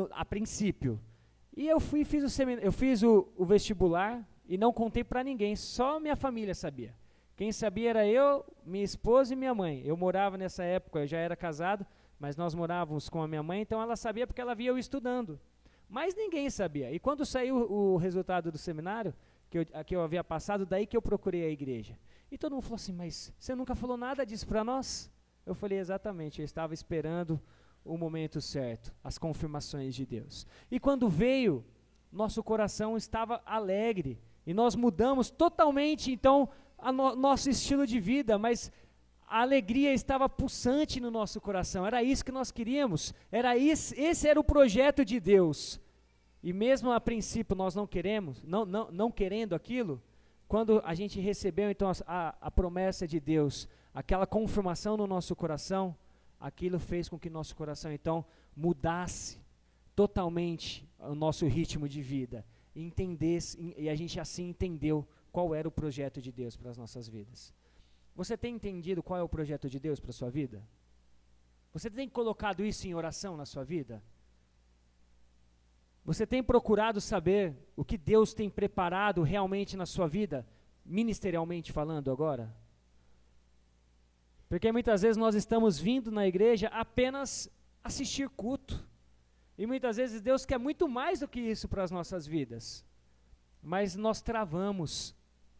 [SPEAKER 1] a princípio. E eu fui e fiz o vestibular e não contei para ninguém, só minha família sabia. Quem sabia era eu, minha esposa e minha mãe. Eu morava nessa época, eu já era casado, mas nós morávamos com a minha mãe, então ela sabia porque ela via eu estudando. Mas ninguém sabia. E quando saiu o resultado do seminário, que eu havia passado, daí que eu procurei a igreja. E todo mundo falou assim, mas você nunca falou nada disso para nós? Eu falei, exatamente, eu estava esperando o momento certo, as confirmações de Deus. E quando veio, nosso coração estava alegre, e nós mudamos totalmente, então, nosso estilo de vida, mas a alegria estava pulsante no nosso coração, era isso que nós queríamos, esse era o projeto de Deus. E mesmo a princípio nós não querendo aquilo, quando a gente recebeu então a promessa de Deus, aquela confirmação no nosso coração, aquilo fez com que nosso coração então mudasse totalmente o nosso ritmo de vida, e entendesse, e a gente assim entendeu qual era o projeto de Deus para as nossas vidas. Você tem entendido qual é o projeto de Deus para a sua vida? Você tem colocado isso em oração na sua vida? Você tem procurado saber o que Deus tem preparado realmente na sua vida, ministerialmente falando agora? Porque muitas vezes nós estamos vindo na igreja apenas assistir culto. E muitas vezes Deus quer muito mais do que isso para as nossas vidas. Mas nós travamos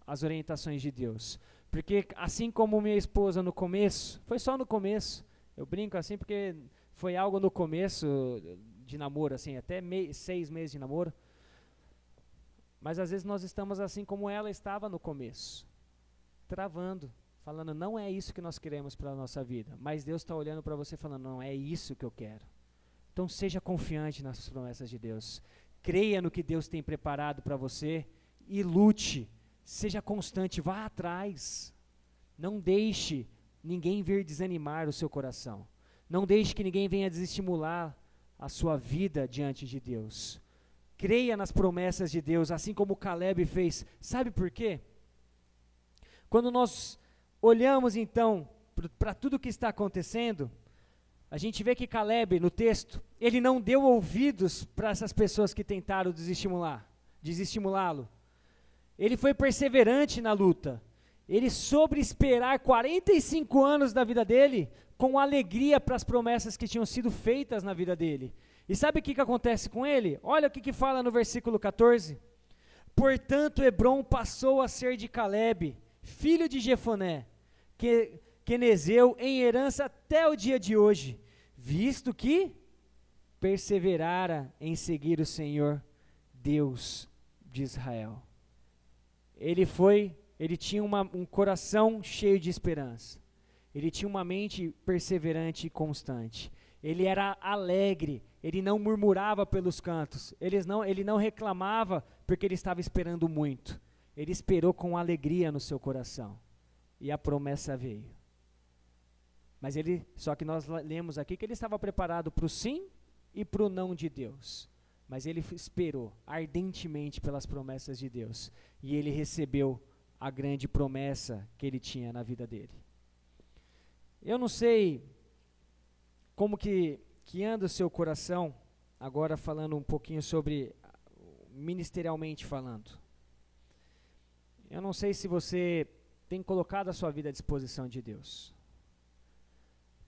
[SPEAKER 1] as orientações de Deus. Porque assim como minha esposa no começo, foi só no começo, eu brinco assim porque foi algo no começo de namoro, assim, até 6 meses de namoro. Mas às vezes nós estamos assim como ela estava no começo, travando, falando, não é isso que nós queremos para a nossa vida. Mas Deus está olhando para você falando, não, é isso que eu quero. Então seja confiante nas promessas de Deus. Creia no que Deus tem preparado para você e lute. Seja constante, vá atrás. Não deixe ninguém vir desanimar o seu coração. Não deixe que ninguém venha desestimular a sua vida diante de Deus. Creia nas promessas de Deus, assim como Caleb fez. Sabe por quê? Quando nós olhamos então para tudo que está acontecendo, a gente vê que Caleb, no texto, ele não deu ouvidos para essas pessoas que tentaram desestimulá-lo. Ele foi perseverante na luta. Ele soube esperar 45 anos da vida dele com alegria para as promessas que tinham sido feitas na vida dele. E sabe o que acontece com ele? Olha o que fala no versículo 14. Portanto, Hebrom passou a ser de Caleb, filho de Jefoné, quenezeu, em herança até o dia de hoje, visto que perseverara em seguir o Senhor, Deus de Israel. Ele tinha um coração cheio de esperança. Ele tinha uma mente perseverante e constante. ele era alegre, ele não murmurava pelos cantos, ele não reclamava porque ele estava esperando muito. Ele esperou com alegria no seu coração, e a promessa veio. Mas só que nós lemos aqui que ele estava preparado para o sim e para o não de Deus. Mas ele esperou ardentemente pelas promessas de Deus, e ele recebeu a grande promessa que ele tinha na vida dele. Eu não sei como que anda o seu coração, agora falando um pouquinho sobre, ministerialmente falando. Eu não sei se você tem colocado a sua vida à disposição de Deus.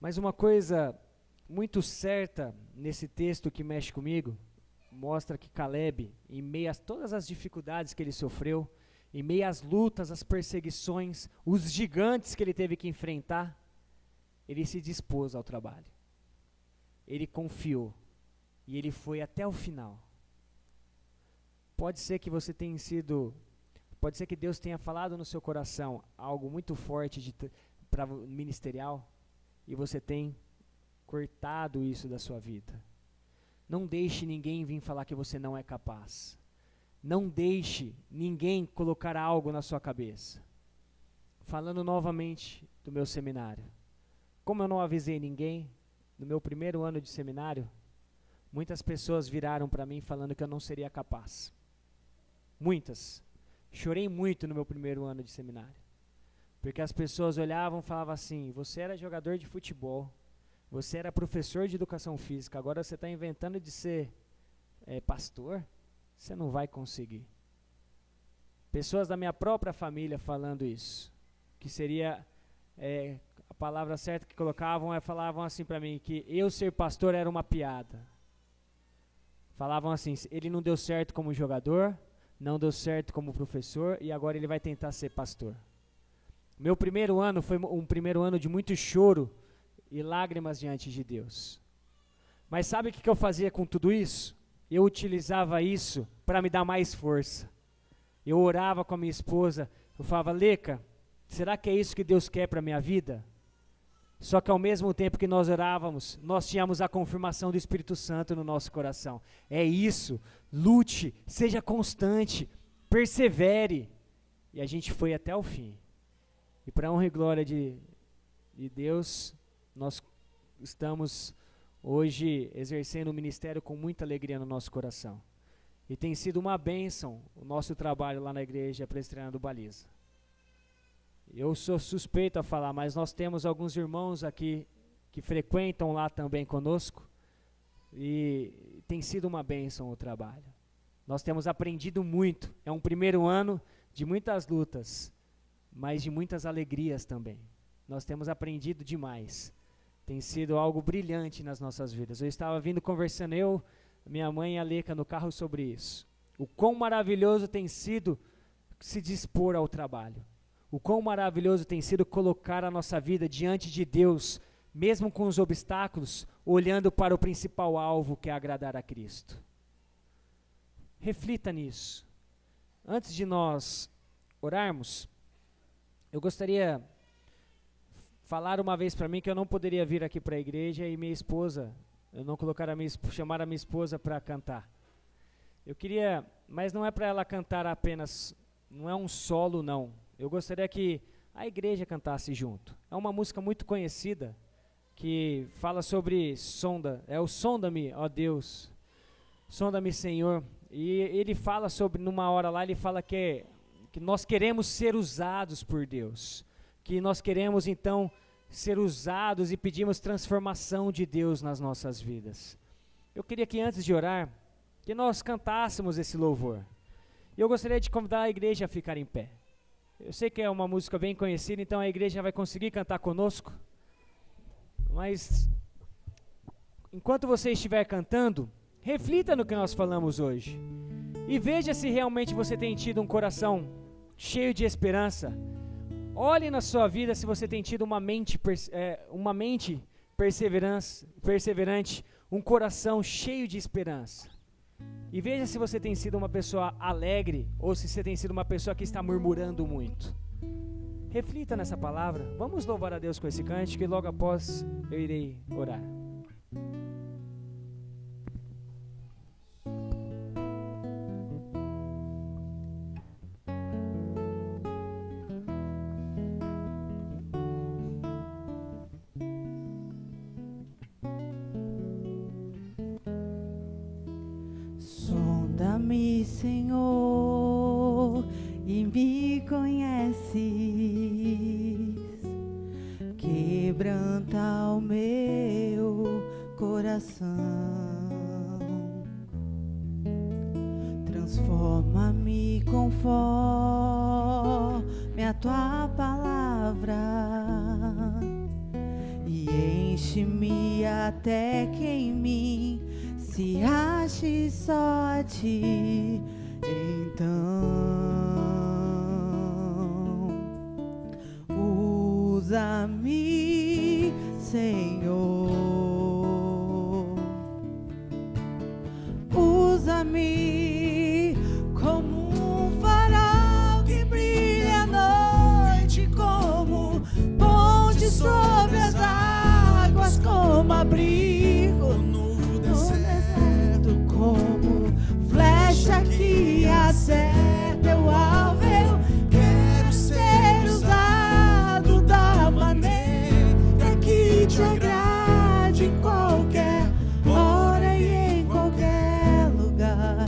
[SPEAKER 1] Mas uma coisa muito certa nesse texto que mexe comigo, mostra que Caleb, em meio a todas as dificuldades que ele sofreu, em meio às lutas, às perseguições, os gigantes que ele teve que enfrentar, ele se dispôs ao trabalho. Ele confiou e ele foi até o final. Pode ser que Deus tenha falado no seu coração algo muito forte para ministerial, e você tem cortado isso da sua vida. Não deixe ninguém vir falar que você não é capaz. Não deixe ninguém colocar algo na sua cabeça. Falando novamente do meu seminário. Como eu não avisei ninguém, no meu primeiro ano de seminário, muitas pessoas viraram para mim falando que eu não seria capaz. Muitas. Chorei muito no meu primeiro ano de seminário. Porque as pessoas olhavam e falavam assim: você era jogador de futebol, você era professor de educação física, agora você está inventando de ser pastor? Você não vai conseguir. Pessoas da minha própria família falando isso, que seria a palavra certa que falavam assim para mim, que eu ser pastor era uma piada. Falavam assim: ele não deu certo como jogador, não deu certo como professor, e agora ele vai tentar ser pastor. Meu primeiro ano foi um primeiro ano de muito choro e lágrimas diante de Deus. Mas sabe o que eu fazia com tudo isso? Eu utilizava isso para me dar mais força. Eu orava com a minha esposa, eu falava: Leca, será que é isso que Deus quer para a minha vida? Só que ao mesmo tempo que nós orávamos, nós tínhamos a confirmação do Espírito Santo no nosso coração. É isso, lute, seja constante, persevere. E a gente foi até o fim. E para a honra e glória de Deus, nós estamos hoje exercendo o ministério com muita alegria no nosso coração. E tem sido uma bênção o nosso trabalho lá na igreja presbiteriana do Baliza. Eu sou suspeito a falar, mas nós temos alguns irmãos aqui que frequentam lá também conosco, e tem sido uma bênção o trabalho. Nós temos aprendido muito. É um primeiro ano de muitas lutas, mas de muitas alegrias também. Nós temos aprendido demais. Tem sido algo brilhante nas nossas vidas. Eu estava conversando, minha mãe e a Leca no carro sobre isso. O quão maravilhoso tem sido se dispor ao trabalho. O quão maravilhoso tem sido colocar a nossa vida diante de Deus, mesmo com os obstáculos, olhando para o principal alvo, que é agradar a Cristo. Reflita nisso. Antes de nós orarmos, eu gostaria de falar uma vez para mim que eu não poderia vir aqui para a igreja e minha esposa, eu não chamar a minha esposa para cantar. Eu queria, mas não é para ela cantar apenas, não é um solo não. Eu gostaria que a igreja cantasse junto. É uma música muito conhecida, que fala sobre sonda-me, ó Deus, sonda-me, Senhor. E ele fala sobre, numa hora lá, ele fala que nós queremos ser usados por Deus, que nós queremos então ser usados e pedimos transformação de Deus nas nossas vidas. Eu queria que antes de orar, que nós cantássemos esse louvor. E eu gostaria de convidar a igreja a ficar em pé. Eu sei que é uma música bem conhecida, então a igreja vai conseguir cantar conosco. Mas, enquanto você estiver cantando, reflita no que nós falamos hoje. E veja se realmente você tem tido um coração cheio de esperança. Olhe na sua vida se você tem tido uma mente perseverante, um coração cheio de esperança. E veja se você tem sido uma pessoa alegre ou se você tem sido uma pessoa que está murmurando muito. Reflita nessa palavra. Vamos louvar a Deus com esse cântico e logo após eu irei orar.
[SPEAKER 2] Senhor, e me conheces. Quebranta o meu coração, transforma-me conforme a tua palavra e enche-me até que em mim se ache só a ti. Então usa-me, Senhor, usa-me como um farol que brilha à noite, como ponte sobre as águas, como abrigo no deserto, como flecha que acerta o alvo. Eu quero ser usado da maneira que te agrade, em qualquer hora e em qualquer lugar.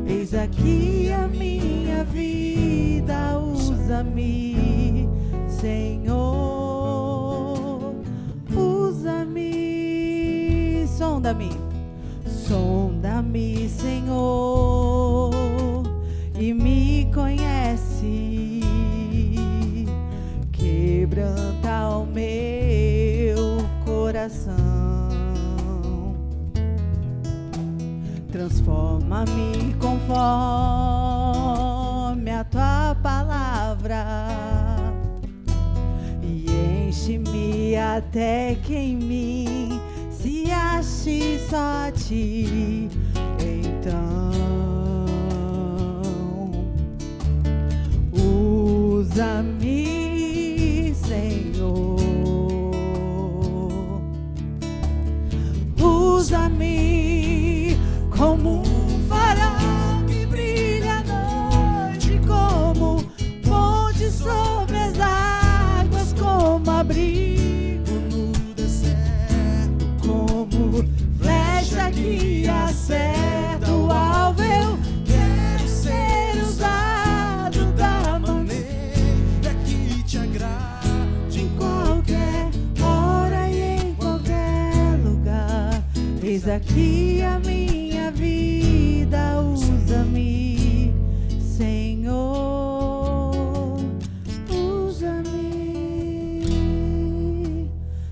[SPEAKER 2] Eis aqui a minha vida, usa-me, Senhor, usa-me. Sonda-me, sonda-me, Senhor, e me conhece. Quebranta o meu coração, transforma-me conforme a tua palavra e enche-me até que em mim se ache só a ti. Então usa-me, Senhor, usa-me como um farol que brilha à noite, como ponte sobre as águas, como abrigo no deserto, como flecha que acerta o alvo. Eu quero ser usado da maneira que te agrade, em qualquer hora e em qualquer lugar. Eis aqui a minha vida, usa-me, Senhor, usa-me.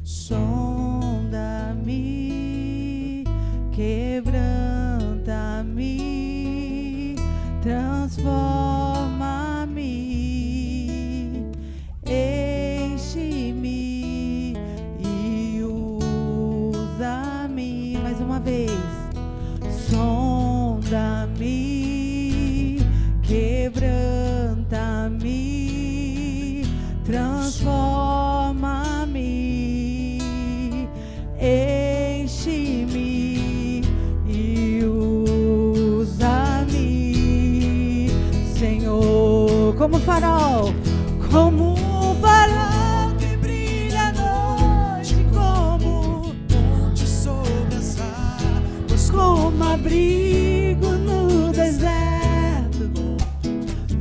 [SPEAKER 2] Sonda-me, quebranta-me, transforma-me, enche-me e usa-me. Mais uma vez. Sonda-me, quebranta-me, transforma-me, enche-me e usa-me, Senhor, como farol, como um farol que brilha à noite, como ponte sobre as águas, como abrigo no deserto,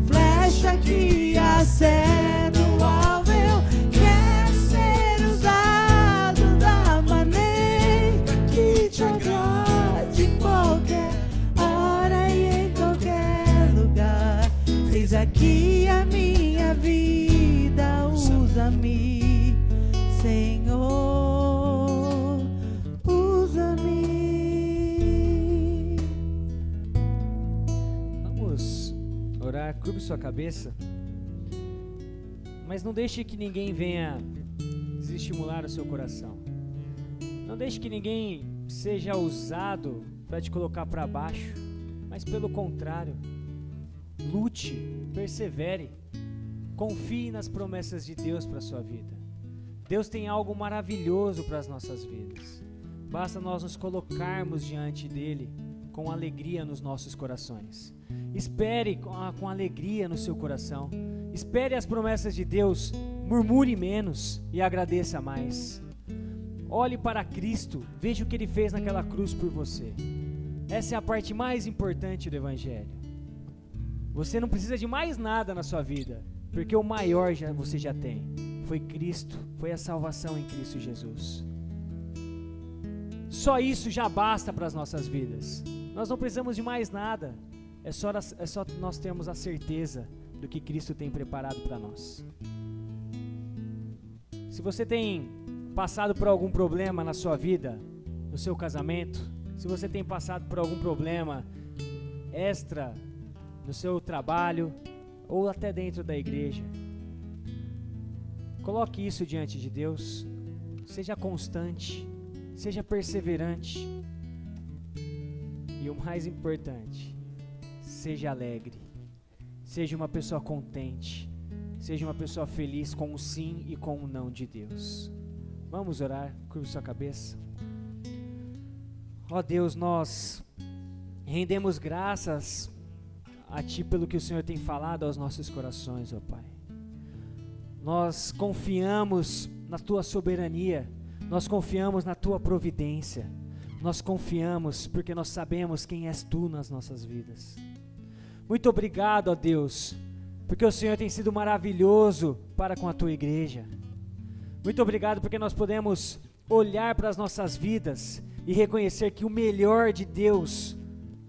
[SPEAKER 2] flecha que acerta o alvo. Eu quero ser usado da maneira que te agrade, em qualquer hora e em qualquer lugar. Eis aqui a minha vida, usa-me, Senhor, usa-me.
[SPEAKER 1] Vamos orar, curve sua cabeça, mas não deixe que ninguém venha desestimular o seu coração. Não deixe que ninguém seja usado para te colocar para baixo, mas pelo contrário, lute, persevere, confie nas promessas de Deus para a sua vida. Deus tem algo maravilhoso para as nossas vidas. Basta nós nos colocarmos diante dele com alegria nos nossos corações. Espere com alegria no seu coração. Espere as promessas de Deus, murmure menos e agradeça mais. Olhe para Cristo, veja o que Ele fez naquela cruz por você. Essa é a parte mais importante do Evangelho. Você não precisa de mais nada na sua vida, porque o maior você já tem. Foi Cristo, foi a salvação em Cristo Jesus. Só isso já basta para as nossas vidas. Nós não precisamos de mais nada. É só nós termos a certeza do que Cristo tem preparado para nós. Se você tem passado por algum problema na sua vida, no seu casamento, se você tem passado por algum problema extra no seu trabalho ou até dentro da igreja, coloque isso diante de Deus. Seja constante, seja perseverante e o mais importante, seja alegre, seja uma pessoa contente, seja uma pessoa feliz com o sim e com o não de Deus. Vamos orar, curva sua cabeça. Ó Deus, nós rendemos graças a Ti pelo que o Senhor tem falado aos nossos corações, ó Pai. Nós confiamos na Tua soberania, nós confiamos na Tua providência, nós confiamos porque nós sabemos quem és Tu nas nossas vidas. Muito obrigado, ó Deus, porque o Senhor tem sido maravilhoso para com a Tua igreja. Muito obrigado porque nós podemos olhar para as nossas vidas e reconhecer que o melhor de Deus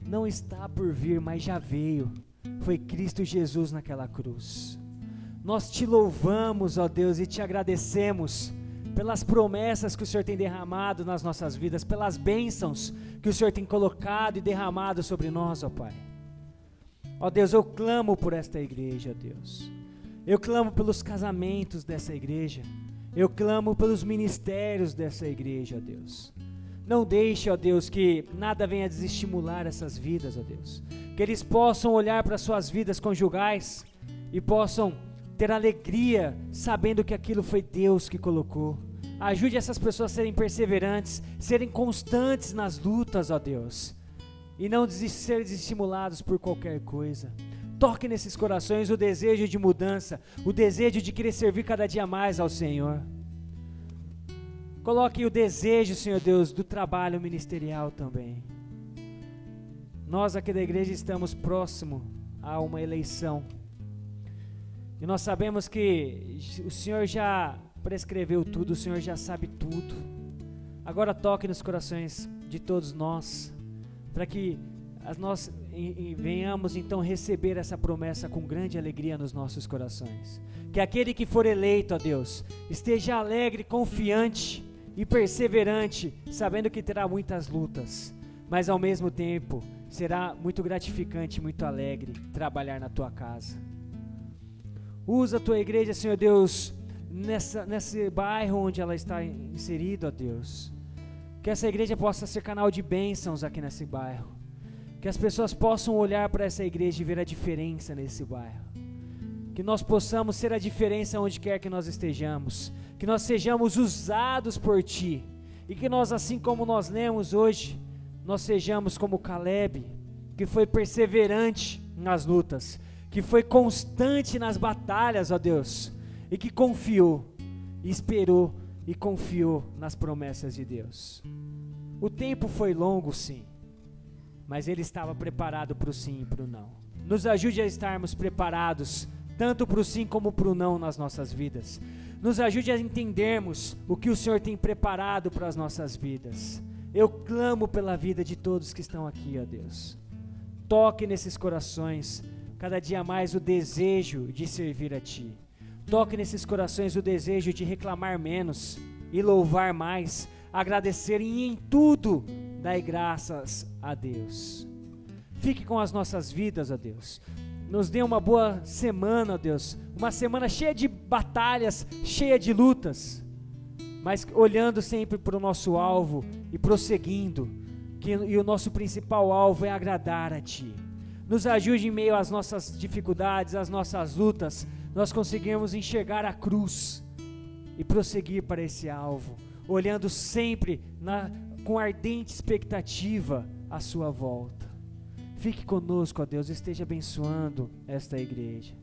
[SPEAKER 1] não está por vir, mas já veio. Foi Cristo Jesus naquela cruz. Nós Te louvamos, ó Deus, e Te agradecemos pelas promessas que o Senhor tem derramado nas nossas vidas, pelas bênçãos que o Senhor tem colocado e derramado sobre nós, ó Pai. Ó Deus, eu clamo por esta igreja, ó Deus. Eu clamo pelos casamentos dessa igreja. Eu clamo pelos ministérios dessa igreja, ó Deus. Não deixe, ó Deus, que nada venha desestimular essas vidas, ó Deus. Que eles possam olhar para suas vidas conjugais e possam ter alegria, sabendo que aquilo foi Deus que colocou. Ajude essas pessoas a serem perseverantes, serem constantes nas lutas, ó Deus. E não ser desestimulados por qualquer coisa. Toque nesses corações o desejo de mudança, o desejo de querer servir cada dia mais ao Senhor. Coloque o desejo, Senhor Deus, do trabalho ministerial também. Nós aqui da igreja estamos próximo a uma eleição. E nós sabemos que o Senhor já prescreveu tudo, o Senhor já sabe tudo. Agora toque nos corações de todos nós, para que nós venhamos então receber essa promessa com grande alegria nos nossos corações. Que aquele que for eleito, ó Deus, esteja alegre, confiante e perseverante, sabendo que terá muitas lutas, mas ao mesmo tempo será muito gratificante, muito alegre trabalhar na Tua casa. Usa a Tua igreja, Senhor Deus, nesse bairro onde ela está inserida, ó Deus. Que essa igreja possa ser canal de bênçãos aqui nesse bairro. Que as pessoas possam olhar para essa igreja e ver a diferença nesse bairro. Que nós possamos ser a diferença onde quer que nós estejamos. Que nós sejamos usados por Ti. E que nós, assim como nós lemos hoje, nós sejamos como Caleb, que foi perseverante nas lutas, que foi constante nas batalhas, ó Deus, e que confiou, e esperou e confiou nas promessas de Deus. O tempo foi longo, sim, mas ele estava preparado para o sim e para o não. Nos ajude a estarmos preparados, tanto para o sim como para o não nas nossas vidas. Nos ajude a entendermos o que o Senhor tem preparado para as nossas vidas. Eu clamo pela vida de todos que estão aqui, ó Deus. Toque nesses corações, cada dia mais o desejo de servir a Ti. Toque nesses corações o desejo de reclamar menos e louvar mais, agradecer e em tudo dai graças a Deus. Fique com as nossas vidas, ó Deus. Nos dê uma boa semana, ó Deus. Uma semana cheia de batalhas, cheia de lutas, mas olhando sempre para o nosso alvo e prosseguindo, e o nosso principal alvo é agradar a Ti. Nos ajude em meio às nossas dificuldades, às nossas lutas, nós conseguimos enxergar a cruz e prosseguir para esse alvo, olhando sempre com ardente expectativa a Sua volta. Fique conosco, ó Deus, esteja abençoando esta igreja,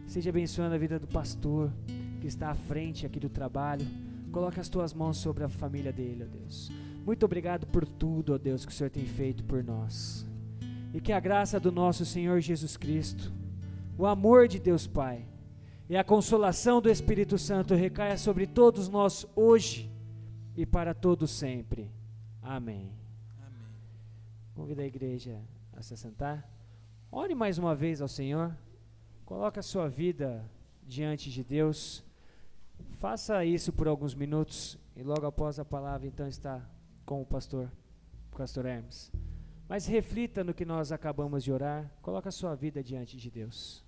[SPEAKER 1] esteja abençoando a vida do pastor que está à frente aqui do trabalho. Coloque as Tuas mãos sobre a família dele, ó Deus. Muito obrigado por tudo, ó Deus, que o Senhor tem feito por nós. E que a graça do nosso Senhor Jesus Cristo, o amor de Deus Pai e a consolação do Espírito Santo recaia sobre todos nós hoje e para todos sempre. Amém.
[SPEAKER 3] Amém.
[SPEAKER 1] Convido a igreja a se assentar. Ore mais uma vez ao Senhor. Coloque a sua vida diante de Deus. Faça isso por alguns minutos e logo após a palavra então está com o pastor Hermes. Mas reflita no que nós acabamos de orar. Coloque a sua vida diante de Deus.